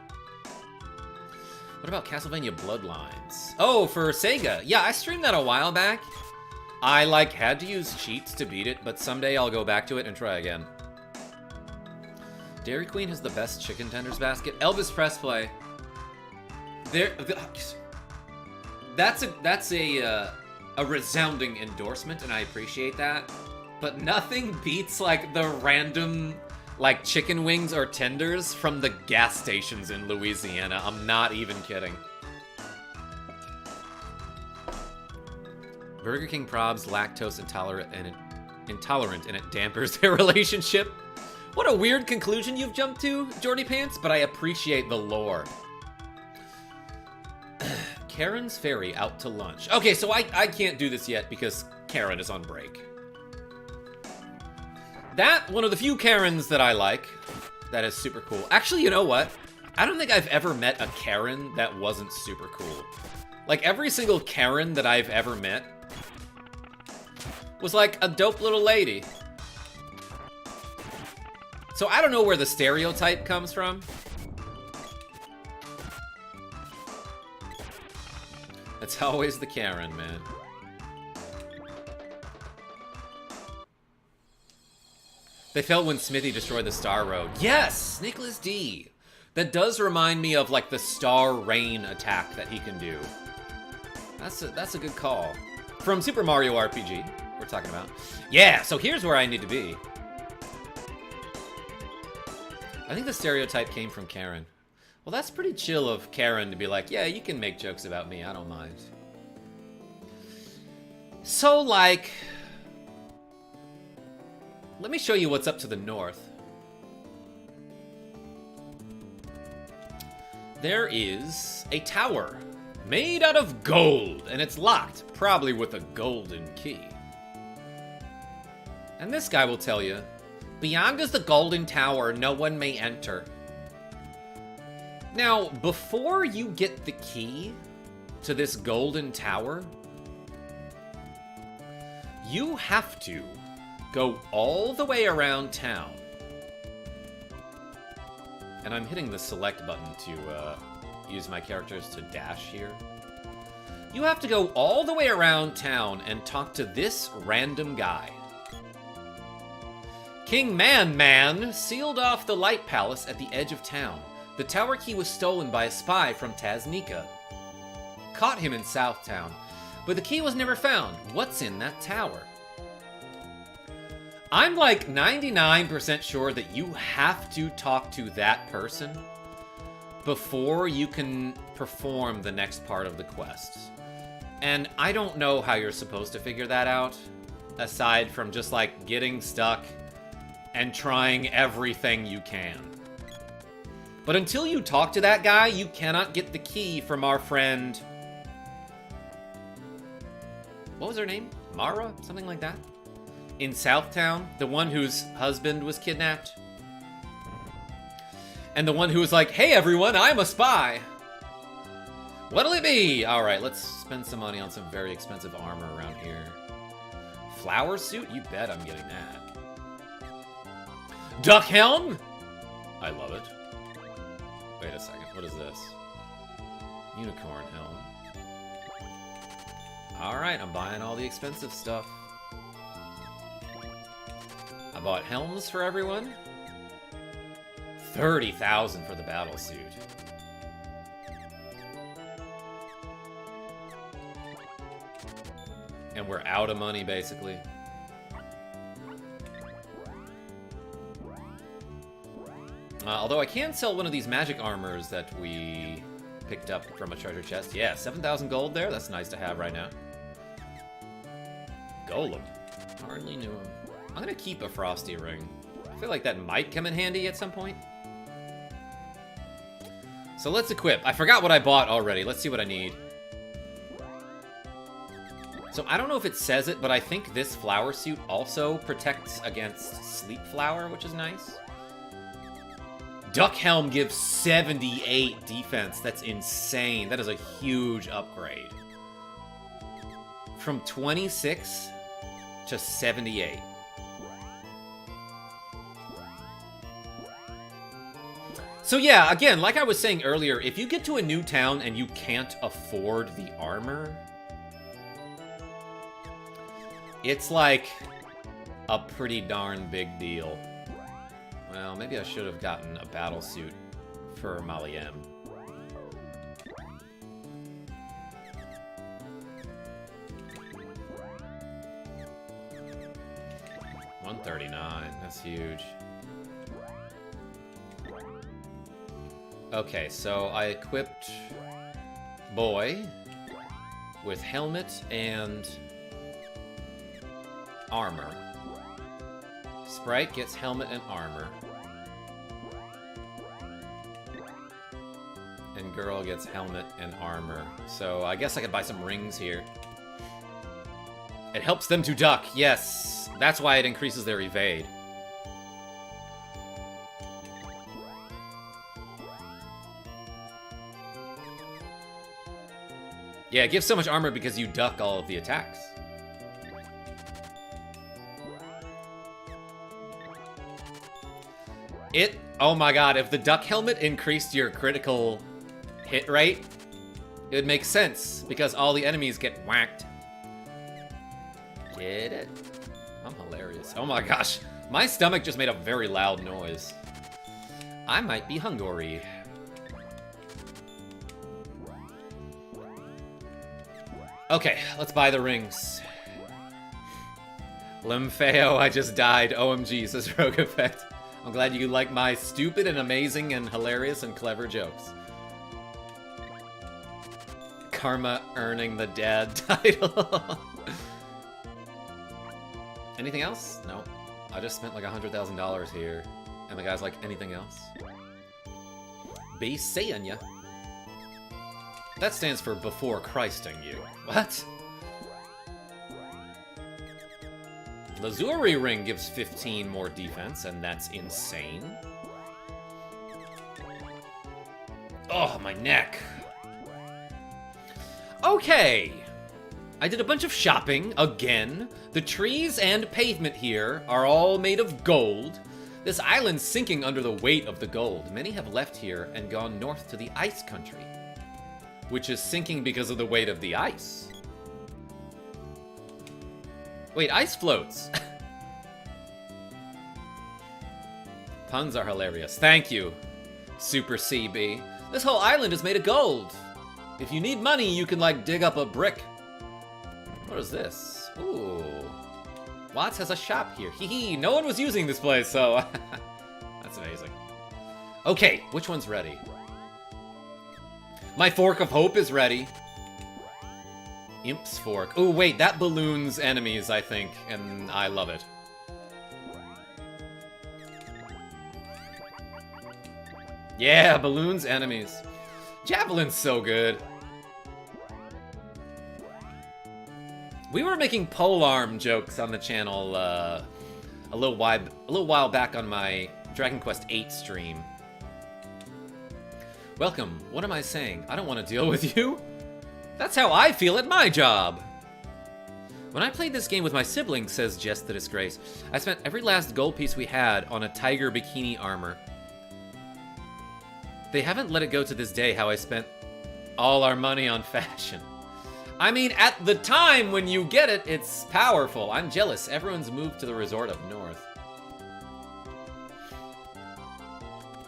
What about Castlevania Bloodlines? Oh, for Sega. Yeah, I streamed that a while back. I, like, had to use cheats to beat it, but someday I'll go back to it and try again. Dairy Queen has the best chicken tenders basket. Elvis Press Play. That's a resounding endorsement, and I appreciate that. But nothing beats, like, the random, like, chicken wings or tenders from the gas stations in Louisiana. I'm not even kidding. Burger King probs lactose intolerant and it dampers their relationship. What a weird conclusion you've jumped to, Jordy Pants, but I appreciate the lore. Karen's Ferry out to lunch. Okay, so I can't do this yet because Karen is on break. That, one of the few Karens that I like. That is super cool. Actually, you know what? I don't think I've ever met a Karen that wasn't super cool. Like, every single Karen that I've ever met was like a dope little lady. So I don't know where the stereotype comes from. It's always the Karen, man. They felt when Smithy destroyed the Star Road. Yes! Nicholas D. That does remind me of, like, the Star Rain attack that he can do. That's a good call. From Super Mario RPG, we're talking about. Yeah, so here's where I need to be. I think the stereotype came from Karen. Well, that's pretty chill of Karen to be like, yeah, you can make jokes about me, I don't mind. So, like... let me show you what's up to the north. There is a tower made out of gold, and it's locked, probably with a golden key. And this guy will tell you, beyond is the golden tower, no one may enter. Now, before you get the key to this golden tower, you have to go all the way around town. And I'm hitting the select button to use my characters to dash here. You have to go all the way around town and talk to this random guy. King Man sealed off the Light Palace at the edge of town. The tower key was stolen by a spy from Taznika. Caught him in Southtown, but the key was never found. What's in that tower? I'm like 99% sure that you have to talk to that person before you can perform the next part of the quest. And I don't know how you're supposed to figure that out, aside from just like getting stuck and trying everything you can. But until you talk to that guy, you cannot get the key from our friend... what was her name? Mara? Something like that? In Southtown, the one whose husband was kidnapped. And the one who was like, hey everyone, I'm a spy. What'll it be? Alright, let's spend some money on some very expensive armor around here. Flower suit? You bet I'm getting that. Duck helm? I love it. Wait a second, what is this? Unicorn helm. Alright, I'm buying all the expensive stuff. I bought helms for everyone. 30,000 for the battle suit. And we're out of money, basically. Although I can sell one of these magic armors that we picked up from a treasure chest. Yeah, 7,000 gold there. That's nice to have right now. Golem. Hardly knew him. I'm gonna keep a frosty ring. I feel like that might come in handy at some point. So let's equip. I forgot what I bought already. Let's see what I need. So I don't know if it says it, but I think this flower suit also protects against sleep flower, which is nice. Duck helm gives 78 defense. That's insane. That is a huge upgrade. From 26 to 78. So yeah, again, like I was saying earlier, if you get to a new town and you can't afford the armor, it's like a pretty darn big deal. Well, maybe I should have gotten a battle suit for Mali M. $139, that's huge. Okay, so I equipped Boy with helmet and armor. Sprite gets helmet and armor. And girl gets helmet and armor. So I guess I could buy some rings here. It helps them to duck, yes. That's why it increases their evade. Yeah, it gives so much armor because you duck all of the attacks. Oh my god, if the duck helmet increased your critical hit rate, it would make sense, because all the enemies get whacked. Get it? I'm hilarious. Oh my gosh, my stomach just made a very loud noise. I might be hungry. Okay, let's buy the rings. Limfeo, I just died. OMG, says Rogue Effect. I'm glad you like my stupid and amazing and hilarious and clever jokes. Karma earning the dad title. Anything else? No. I just spent like $100,000 here. And the guy's like, anything else? Be saying ya. That stands for before Christing you. What? Lazuri Ring gives 15 more defense, and that's insane. Oh, my neck. Okay. I did a bunch of shopping, again. The trees and pavement here are all made of gold. This island's sinking under the weight of the gold. Many have left here and gone north to the ice country, which is sinking because of the weight of the ice. Wait, ice floats. Puns are hilarious. Thank you, Super CB. This whole island is made of gold. If you need money, you can, like, dig up a brick. What is this? Ooh. Watts has a shop here. Hee hee, no one was using this place, so... That's amazing. Okay, which one's ready? My Fork of Hope is ready. Imp's Fork. Oh, wait, that balloons enemies, I think, and I love it. Yeah, balloons enemies. Javelin's so good. We were making polearm jokes on the channel a little while back on my Dragon Quest VIII stream. Welcome. What am I saying? I don't want to deal with you. That's how I feel at my job. When I played this game with my siblings, says Jess the Disgrace, I spent every last gold piece we had on a tiger bikini armor. They haven't let it go to this day how I spent all our money on fashion. I mean, at the time when you get it, it's powerful. I'm jealous. Everyone's moved to the resort up north.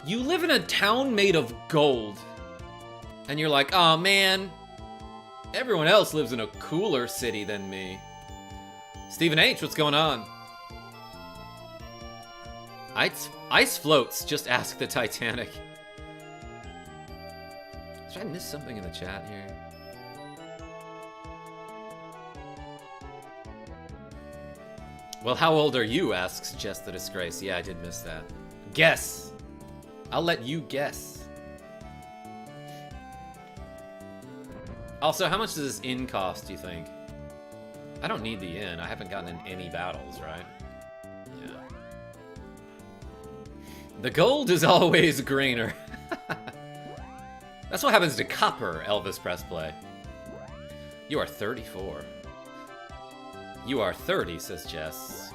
You live in a town made of gold. And you're like, oh man, everyone else lives in a cooler city than me. Stephen H., what's going on? Ice floats, just ask the Titanic. Did I miss something in the chat here? Well, how old are you, asks Jess the Disgrace. Yeah, I did miss that. Guess. I'll let you guess. Also, how much does this inn cost, do you think? I don't need the inn. I haven't gotten in any battles, right? Yeah. The gold is always greener. That's what happens to copper, Elvis Pressplay. You are 34. You are 30, says Jess.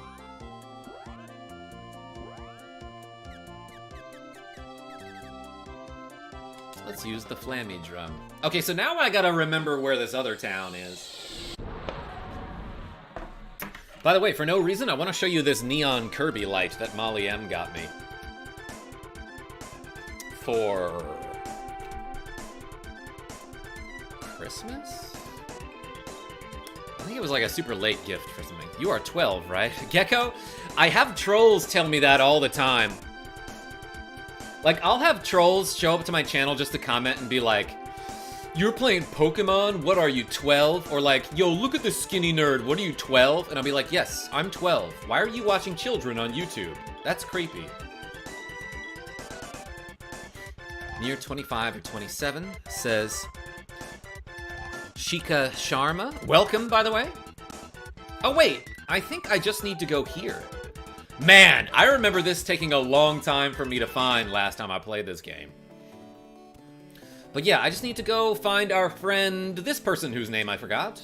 Let's use the flammy drum. Okay, so now I gotta remember where this other town is. By the way, for no reason, I want to show you this neon Kirby light that Molly M got me. For Christmas? I think it was like a super late gift for something. You are 12, right? Gecko? I have trolls tell me that all the time. Like, I'll have trolls show up to my channel just to comment and be like, "You're playing Pokemon? What are you, 12?" Or like, "Yo, look at this skinny nerd. What are you, 12?" And I'll be like, "Yes, I'm 12. Why are you watching children on YouTube? That's creepy." Near 25 or 27 says, Shika Sharma. Welcome, by the way. Oh, wait. I think I just need to go here. Man, I remember this taking a long time for me to find last time I played this game. But yeah, I just need to go find our friend, this person whose name I forgot.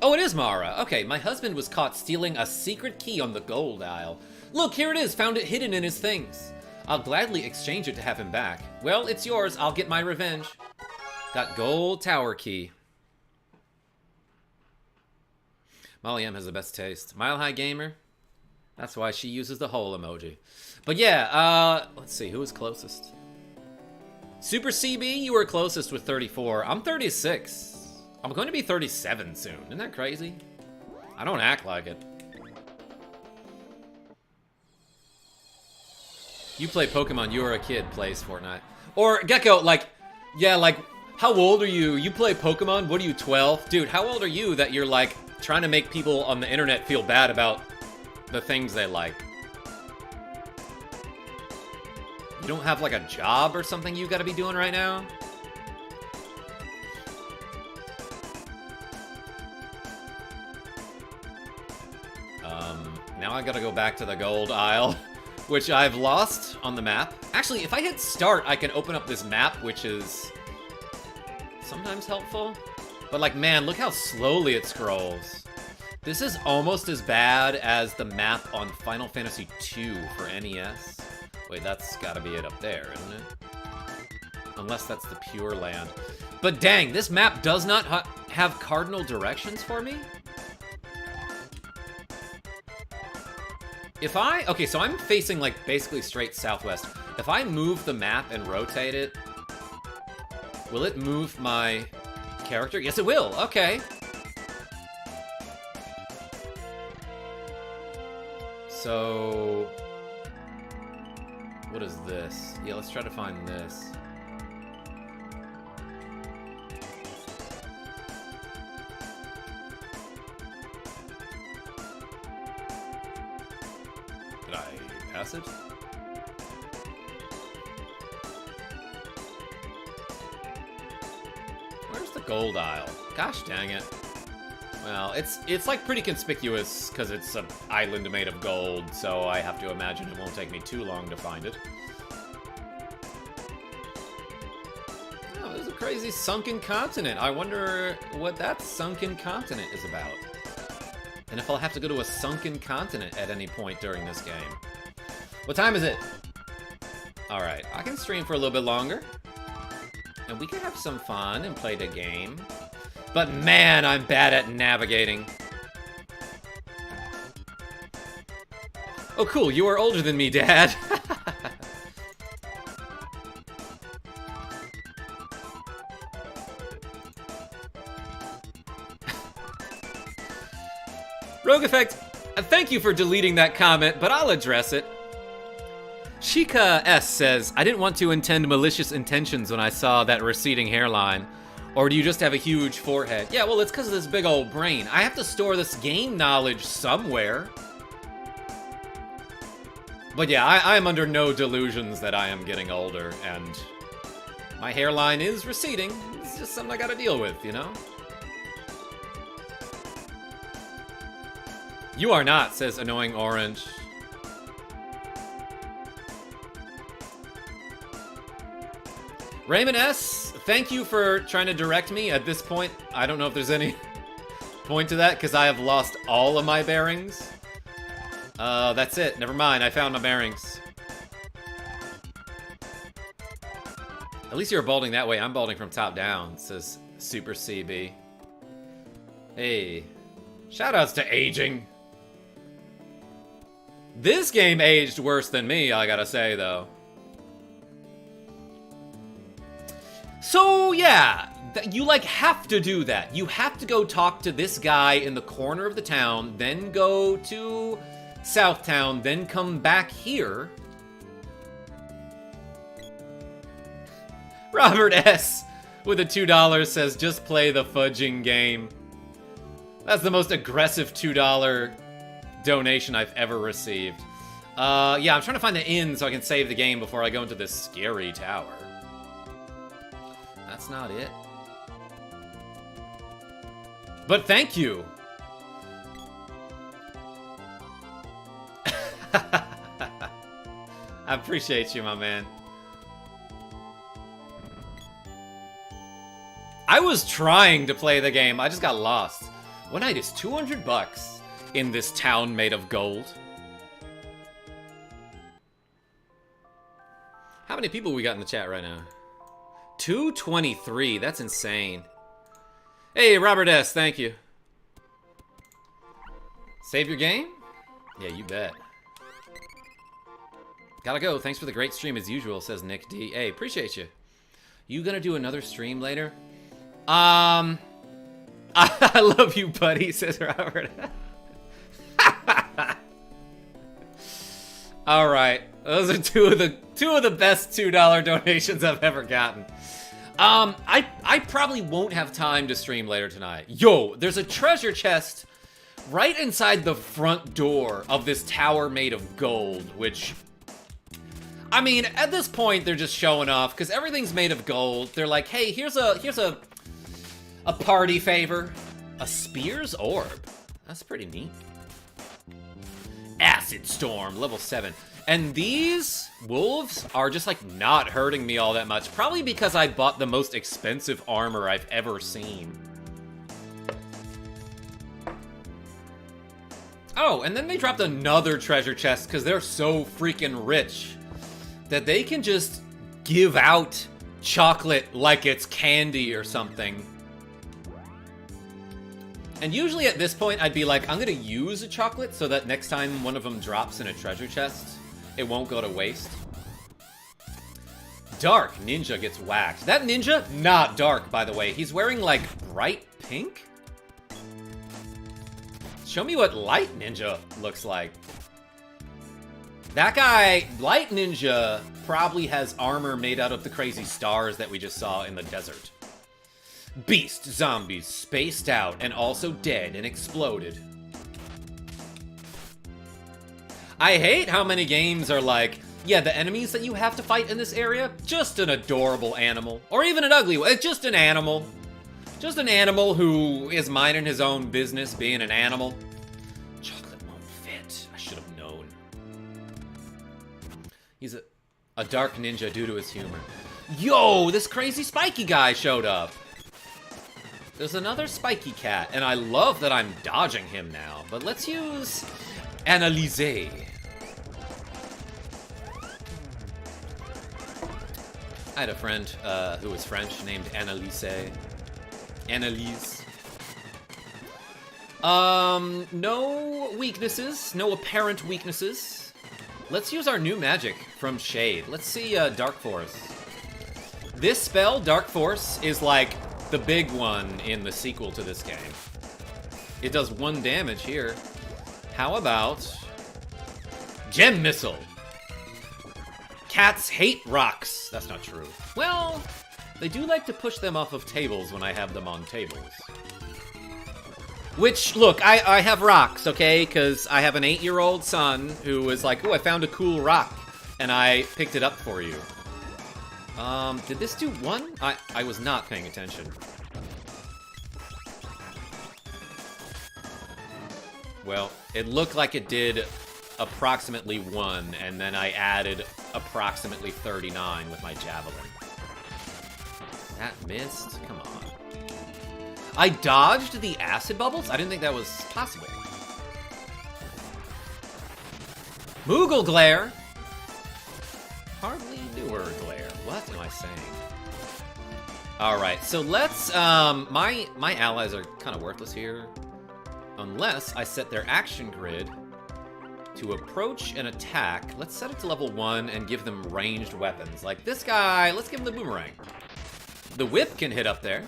Oh, it is Mara. Okay, my husband was caught stealing a secret key on the gold aisle. Look, here it is. Found it hidden in his things. I'll gladly exchange it to have him back. Well, it's yours. I'll get my revenge. Got gold tower key. Molly M has the best taste. Mile High Gamer. That's why she uses the hole emoji. But yeah, let's see. Who was closest? Super CB, you were closest with 34. I'm 36. I'm going to be 37 soon. Isn't that crazy? I don't act like it. You play Pokemon, you were a kid, plays Fortnite. Or, Gecko, like, yeah, like, how old are you? You play Pokemon? What are you, 12? Dude, how old are you that you're, like, trying to make people on the internet feel bad about the things they like? You don't have, like, a job or something you gotta be doing right now? Now I gotta go back to the gold aisle, which I've lost on the map. Actually, if I hit start, I can open up this map, which is sometimes helpful. But, like, man, look how slowly it scrolls. This is almost as bad as the map on Final Fantasy II for NES. Wait, that's gotta be it up there, isn't it? Unless that's the Pure Land. But dang, this map does not have cardinal directions for me? If I... Okay, so I'm facing, like, basically straight southwest. If I move the map and rotate it, will it move my character? Yes, it will. Okay. So... what is this? Yeah, let's try to find this. Did I pass it? Where's the gold aisle? Gosh dang it. Well, it's like pretty conspicuous because it's an island made of gold, so I have to imagine it won't take me too long to find it. Oh, there's a crazy sunken continent. I wonder what that sunken continent is about. And if I'll have to go to a sunken continent at any point during this game. What time is it? Alright, I can stream for a little bit longer. And we can have some fun and play the game. But man, I'm bad at navigating. Oh cool, you are older than me, Dad. Rogue Effect, thank you for deleting that comment, but I'll address it. Shika S says, I didn't want to intend malicious intentions when I saw that receding hairline. Or do you just have a huge forehead? Yeah, well, it's because of this big old brain. I have to store this game knowledge somewhere. But yeah, I am under no delusions that I am getting older, and my hairline is receding. It's just something I gotta deal with, you know? You are not, says Annoying Orange. Raymond S., thank you for trying to direct me. At this point, I don't know if there's any point to that, because I have lost all of my bearings. That's it. Never mind, I found my bearings. At least you're balding that way. I'm balding from top down, says Super CB. Hey. Shoutouts to aging. This game aged worse than me, I gotta say, though. So, yeah. You, like, have to do that. You have to go talk to this guy in the corner of the town, then go to Southtown, then come back here. Robert S. with a $2 says, just play the fudging game. That's the most aggressive $2 donation I've ever received. Yeah, I'm trying to find the inn so I can save the game before I go into this scary tower. That's not it. But thank you. I appreciate you, my man. I was trying to play the game. I just got lost. One night is 200 bucks in this town made of gold. How many people we got in the chat right now? 223. That's insane. Hey, Robert S. Thank you. Save your game? Yeah, you bet. Gotta go. Thanks for the great stream as usual, says Nick D. Hey, appreciate you. You gonna do another stream later? I love you, buddy, says Robert. All right, those are two of the best $2 donations I've ever gotten. I probably won't have time to stream later tonight. Yo, there's a treasure chest right inside the front door of this tower made of gold, which, I mean, at this point they're just showing off because everything's made of gold. They're like, hey, here's a party favor. A Spear's Orb. That's pretty neat. Acid Storm, level 7. And these wolves are just, like, not hurting me all that much. Probably because I bought the most expensive armor I've ever seen. Oh, and then they dropped another treasure chest because they're so freaking rich that they can just give out chocolate like it's candy or something. And usually at this point, I'd be like, I'm gonna use a chocolate so that next time one of them drops in a treasure chest, it won't go to waste. Dark Ninja gets whacked. That ninja, not dark, by the way. He's wearing, like, bright pink? Show me what Light Ninja looks like. That guy, Light Ninja, probably has armor made out of the crazy stars that we just saw in the desert. Beast zombies spaced out and also dead and exploded. I hate how many games are like, yeah, the enemies that you have to fight in this area, just an adorable animal. Or even an ugly one, it's just an animal. Just an animal who is minding his own business being an animal. Chocolate won't fit, I should have known. He's a dark ninja due to his humor. Yo, this crazy spiky guy showed up. There's another spiky cat, and I love that I'm dodging him now. But let's use Analyse. I had a friend who was French named Analyse. Analyse. No weaknesses. No apparent weaknesses. Let's use our new magic from Shade. Let's see Dark Force. This spell, Dark Force, is like the big one in the sequel to this game. It does 1 damage here. How about Gem Missile? Cats hate rocks. That's not true. Well, they do like to push them off of tables when I have them on tables. Which, look, I have rocks, okay? Because I have an 8-year-old son who was like, oh, I found a cool rock, and I picked it up for you. Did this do 1? I was not paying attention. Well, it looked like it did approximately 1, and then I added approximately 39 with my javelin. That missed? Come on. I dodged the acid bubbles? I didn't think that was possible. Moogle Glare! Hardly newer glare. What am I saying? Alright, so let's, my allies are kind of worthless here. Unless I set their action grid to approach and attack. Let's set it to level 1 and give them ranged weapons. Like this guy, let's give him the boomerang. The whip can hit up there.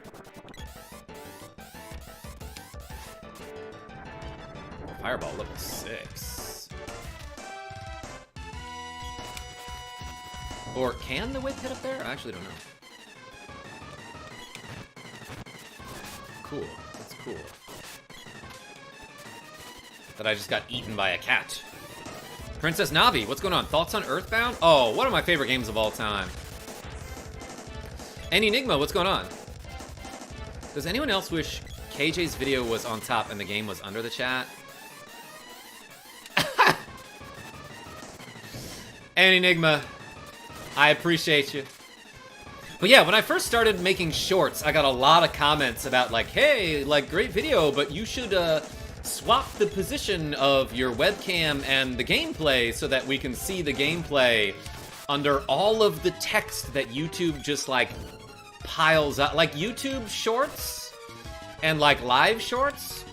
Fireball level 6. Or can the whip hit up there? I actually don't know. Cool. That's cool. That I just got eaten by a cat. Princess Navi, what's going on? Thoughts on Earthbound? Oh, one of my favorite games of all time. And Enigma, what's going on? Does anyone else wish KJ's video was on top and the game was under the chat? And Enigma, I appreciate you. But yeah, when I first started making shorts, I got a lot of comments about like, hey, like, great video, but you should swap the position of your webcam and the gameplay so that we can see the gameplay under all of the text that YouTube just like piles up. Like YouTube shorts and like live shorts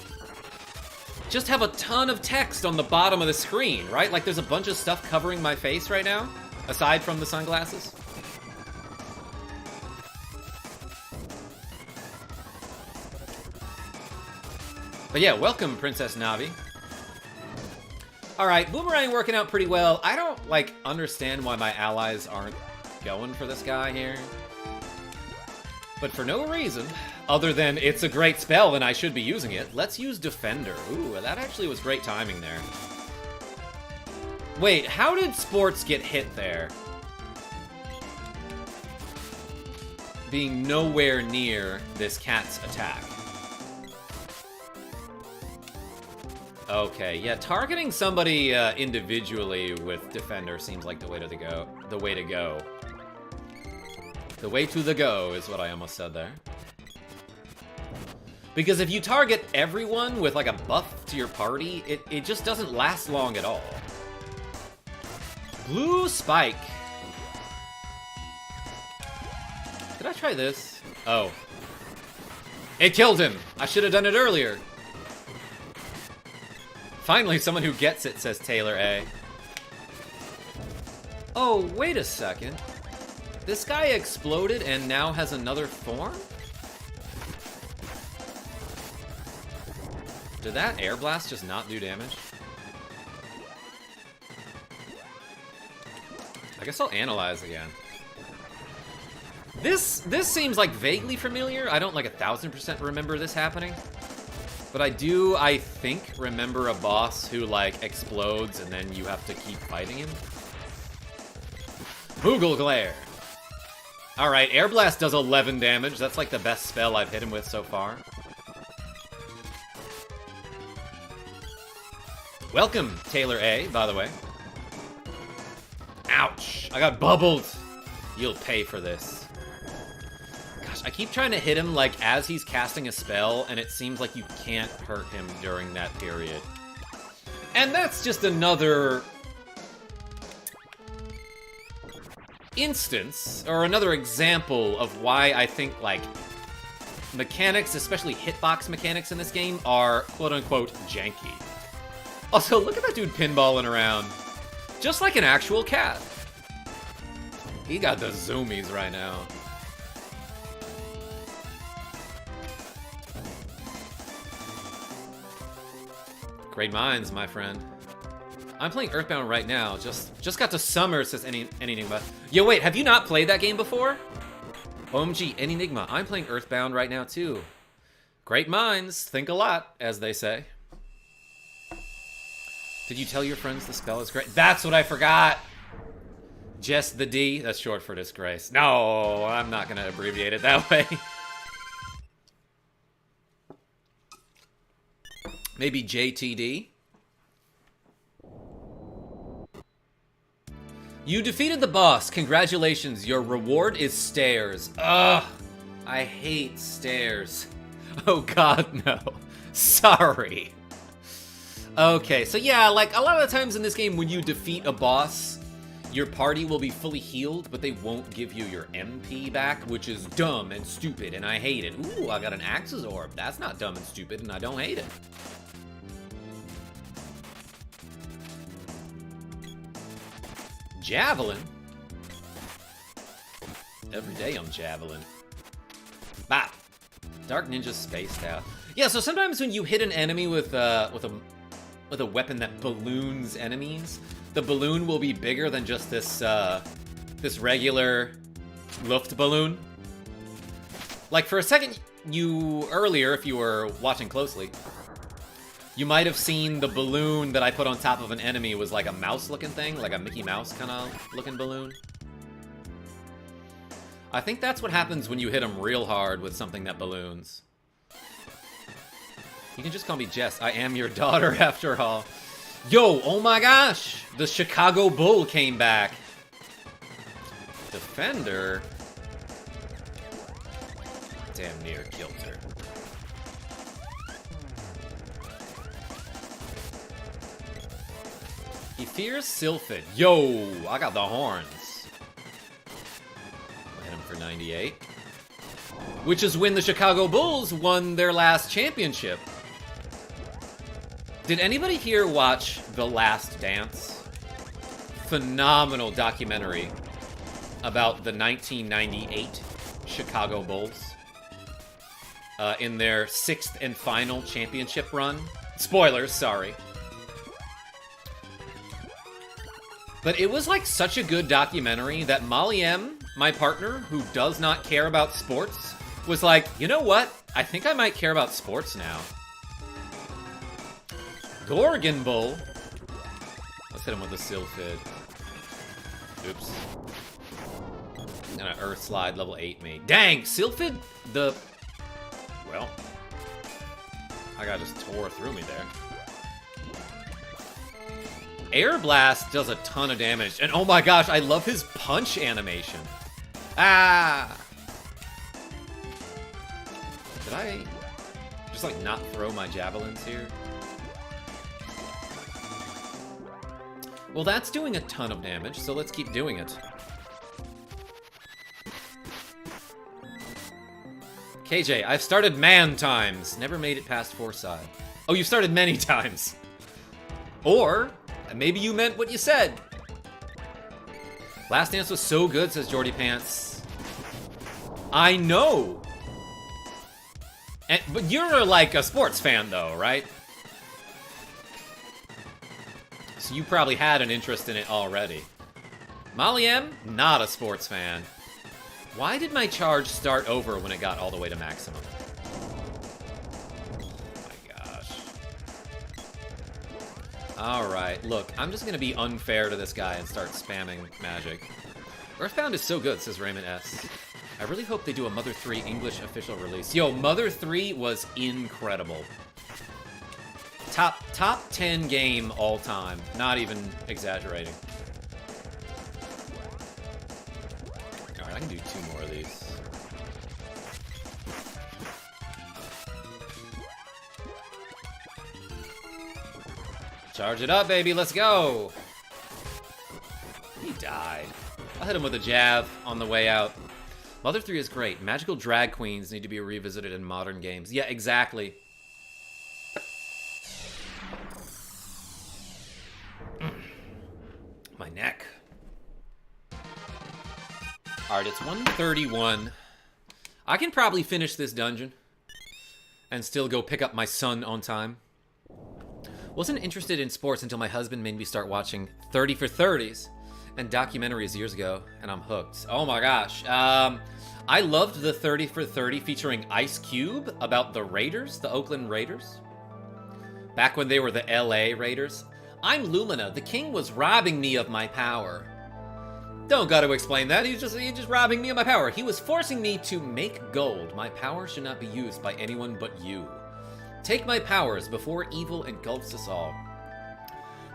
just have a ton of text on the bottom of the screen, right? Like there's a bunch of stuff covering my face right now, aside from the sunglasses. But yeah, welcome, Princess Navi. Alright, Boomerang working out pretty well. I don't, like, understand why my allies aren't going for this guy here. But for no reason, other than it's a great spell and I should be using it, let's use Defender. Ooh, that actually was great timing there. Wait, how did Sports get hit there? Being nowhere near this cat's attack. Okay, yeah, targeting somebody individually with Defender seems like the way to go. The way to go. The way to the go is what I almost said there. Because if you target everyone with like a buff to your party, it just doesn't last long at all. Blue Spike. Did I try this? Oh. It killed him! I should have done it earlier. Finally, someone who gets it, says Taylor A. Oh, wait a second. This guy exploded and now has another form? Did that air blast just not do damage? I guess I'll analyze again. This seems like vaguely familiar. I don't like 1000% remember this happening. But I do, I think, remember a boss who, like, explodes and then you have to keep fighting him. Moogle Glare. Alright, Air Blast does 11 damage. That's, like, the best spell I've hit him with so far. Welcome, Taylor A, by the way. Ouch. I got bubbled. You'll pay for this. I keep trying to hit him, like, as he's casting a spell, and it seems like you can't hurt him during that period. And that's just another instance, or another example of why I think, like, mechanics, especially hitbox mechanics in this game, are quote-unquote janky. Also, look at that dude pinballing around. Just like an actual cat. He got the zoomies right now. Great minds, my friend. I'm playing Earthbound right now. Just got to summer, says any Enigma. Yo, wait, have you not played that game before? OMG, any Enigma. I'm playing Earthbound right now, too. Great minds think a lot, as they say. Did you tell your friends the spell is great? That's what I forgot! Just the D? That's short for disgrace. No, I'm not gonna abbreviate it that way. Maybe JTD? You defeated the boss. Congratulations. Your reward is stairs. Ugh. I hate stairs. Oh god, no. Sorry. Okay, so yeah, like, a lot of the times in this game when you defeat a boss, your party will be fully healed, but they won't give you your MP back, which is dumb and stupid, and I hate it. Ooh, I got an Axis Orb. That's not dumb and stupid, and I don't hate it. Javelin? Every day I'm javelin. Bop! Dark Ninja spaced out. Yeah, so sometimes when you hit an enemy with a weapon that balloons enemies, the balloon will be bigger than just this this regular Luft balloon. Like for a second, earlier, if you were watching closely, you might have seen the balloon that I put on top of an enemy was like a mouse-looking thing, like a Mickey Mouse kind of looking balloon. I think that's what happens when you hit them real hard with something that balloons. You can just call me Jess. I am your daughter, after all. Yo, oh my gosh! The Chicago Bull came back. Defender? Damn near killed her. He fears Sylphid. Yo, I got the horns. Hit him for 98. Which is when the Chicago Bulls won their last championship. Did anybody here watch The Last Dance? Phenomenal documentary about the 1998 Chicago Bulls in their 6th and final championship run. Spoilers, sorry. But it was like such a good documentary that Molly M, my partner, who does not care about sports, was like, you know what? I think I might care about sports now. Gorgon Bull. Let's hit him with a Sylphid. Oops. And an Earth Slide level 8 me. Dang, Sylphid, well, I got just tore through me there. Air Blast does a ton of damage. And oh my gosh, I love his punch animation. Ah! Did I just like not throw my javelins here? Well, that's doing a ton of damage, so let's keep doing it. KJ, I've started man times. Never made it past Foresight. Oh, you started many times. Or, maybe you meant what you said. Last Dance was so good, says Jordy Pants. I know. But you're like a sports fan, though, right? So you probably had an interest in it already. Molly M, not a sports fan. Why did my charge start over when it got all the way to maximum? Oh my gosh. Alright, look, I'm just gonna be unfair to this guy and start spamming magic. Earthbound is so good, says Raymond S. I really hope they do a Mother 3 English official release. Yo, Mother 3 was incredible. Top 10 game all time. Not even exaggerating. Alright, I can do 2 more of these. Charge it up, baby. Let's go. He died. I'll hit him with a jab on the way out. Mother 3 is great. Magical drag queens need to be revisited in modern games. Yeah, exactly. My neck. Alright, it's 1:31. I can probably finish this dungeon and still go pick up my son on time. Wasn't interested in sports until my husband made me start watching 30 for 30s and documentaries years ago, and I'm hooked. Oh my gosh. I loved the 30 for 30 featuring Ice Cube about the Raiders, the Oakland Raiders. Back when they were the LA Raiders. I'm Lumina. The king was robbing me of my power. Don't gotta explain that. He's just robbing me of my power. He was forcing me to make gold. My power should not be used by anyone but you. Take my powers before evil engulfs us all.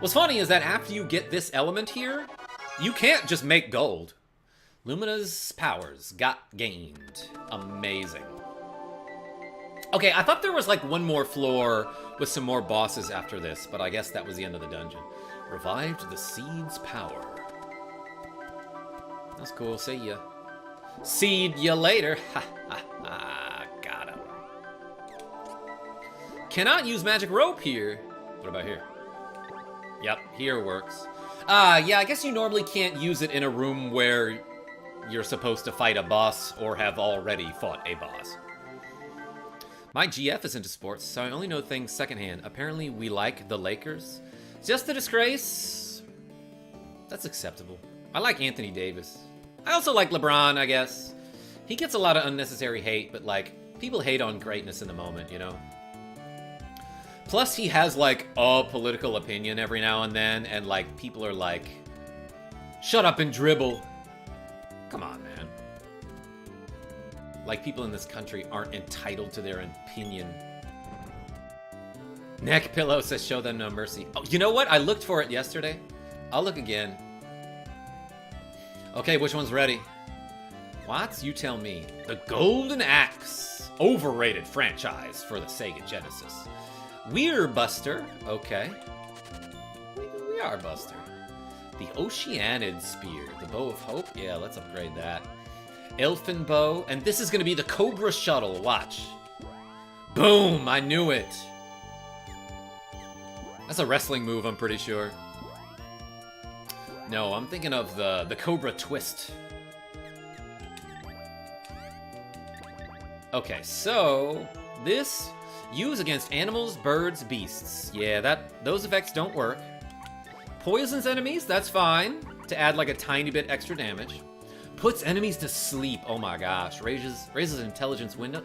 What's funny is that after you get this element here, you can't just make gold. Lumina's powers got gained. Amazing. Okay, I thought there was like one more floor with some more bosses after this, but I guess that was the end of the dungeon. Revived the seed's power. That's cool. See ya. See ya later. Ha ha ha. Got him. Cannot use magic rope here. What about here? Yep, here works. Yeah, I guess you normally can't use it in a room where you're supposed to fight a boss or have already fought a boss. My GF is into sports, so I only know things secondhand. Apparently, we like the Lakers. Just a disgrace. That's acceptable. I like Anthony Davis. I also like LeBron, I guess. He gets a lot of unnecessary hate, but, like, people hate on greatness in the moment, you know? Plus, he has, like, a political opinion every now and then, and, like, people are like, shut up and dribble. Come on, man. Like, people in this country aren't entitled to their opinion. Neck Pillow says, show them no mercy. Oh, you know what? I looked for it yesterday. I'll look again. Okay, which one's ready? What? You tell me. The Golden Axe. Overrated franchise for the Sega Genesis. We're Buster. Okay. We are Buster. The Oceanid Spear. The Bow of Hope. Yeah, let's upgrade that. Elfin Bow. And this is going to be the Cobra Shuttle. Watch. Boom! I knew it. That's a wrestling move, I'm pretty sure. No, I'm thinking of the Cobra Twist. Okay, so this use against animals, birds, beasts. Yeah, those effects don't work. Poisons enemies, that's fine. To add like a tiny bit extra damage. Puts enemies to sleep. Oh my gosh. Raises intelligence window.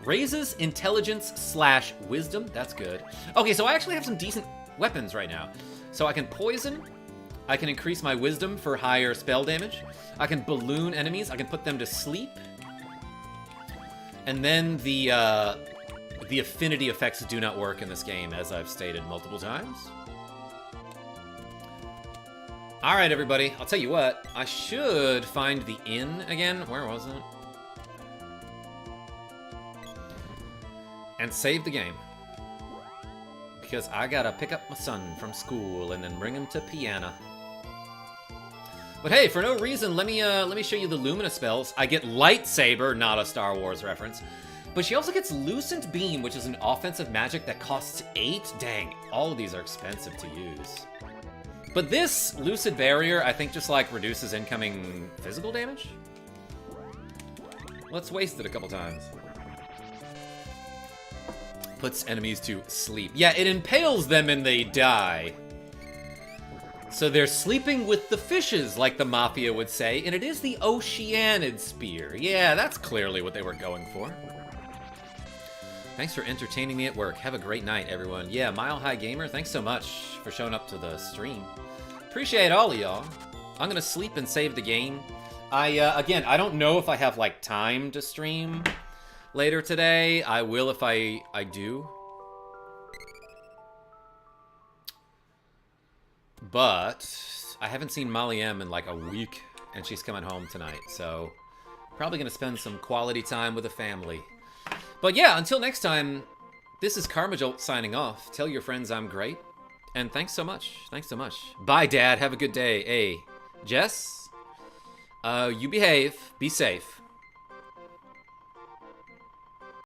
Raises intelligence / wisdom. That's good. Okay, so I actually have some decent weapons right now. So I can poison. I can increase my wisdom for higher spell damage. I can balloon enemies. I can put them to sleep. And then the affinity effects do not work in this game, as I've stated multiple times. All right, everybody. I'll tell you what. I should find the inn again. Where was it? And save the game. Because I gotta pick up my son from school and then bring him to piano. But hey, for no reason, let me show you the Lumina spells. I get Lightsaber, not a Star Wars reference. But she also gets Lucent Beam, which is an offensive magic that costs 8. Dang, all of these are expensive to use. But this Lucid Barrier, I think, just like reduces incoming physical damage. Let's waste it a couple times. Puts enemies to sleep. Yeah, it impales them and they die. So they're sleeping with the fishes, like the Mafia would say, and it is the Oceanid Spear. Yeah, that's clearly what they were going for. Thanks for entertaining me at work. Have a great night, everyone. Yeah, Mile High Gamer, thanks so much for showing up to the stream. Appreciate all of y'all. I'm gonna sleep and save the game. Again, I don't know if I have, like, time to stream later today. I will if I do. But I haven't seen Molly M in like a week, and she's coming home tonight, so probably gonna spend some quality time with the family. But yeah, until next time, this is KarmaJolt signing off. Tell your friends I'm great, and thanks so much. Thanks so much. Bye, Dad. Have a good day. Hey, Jess, you behave. Be safe.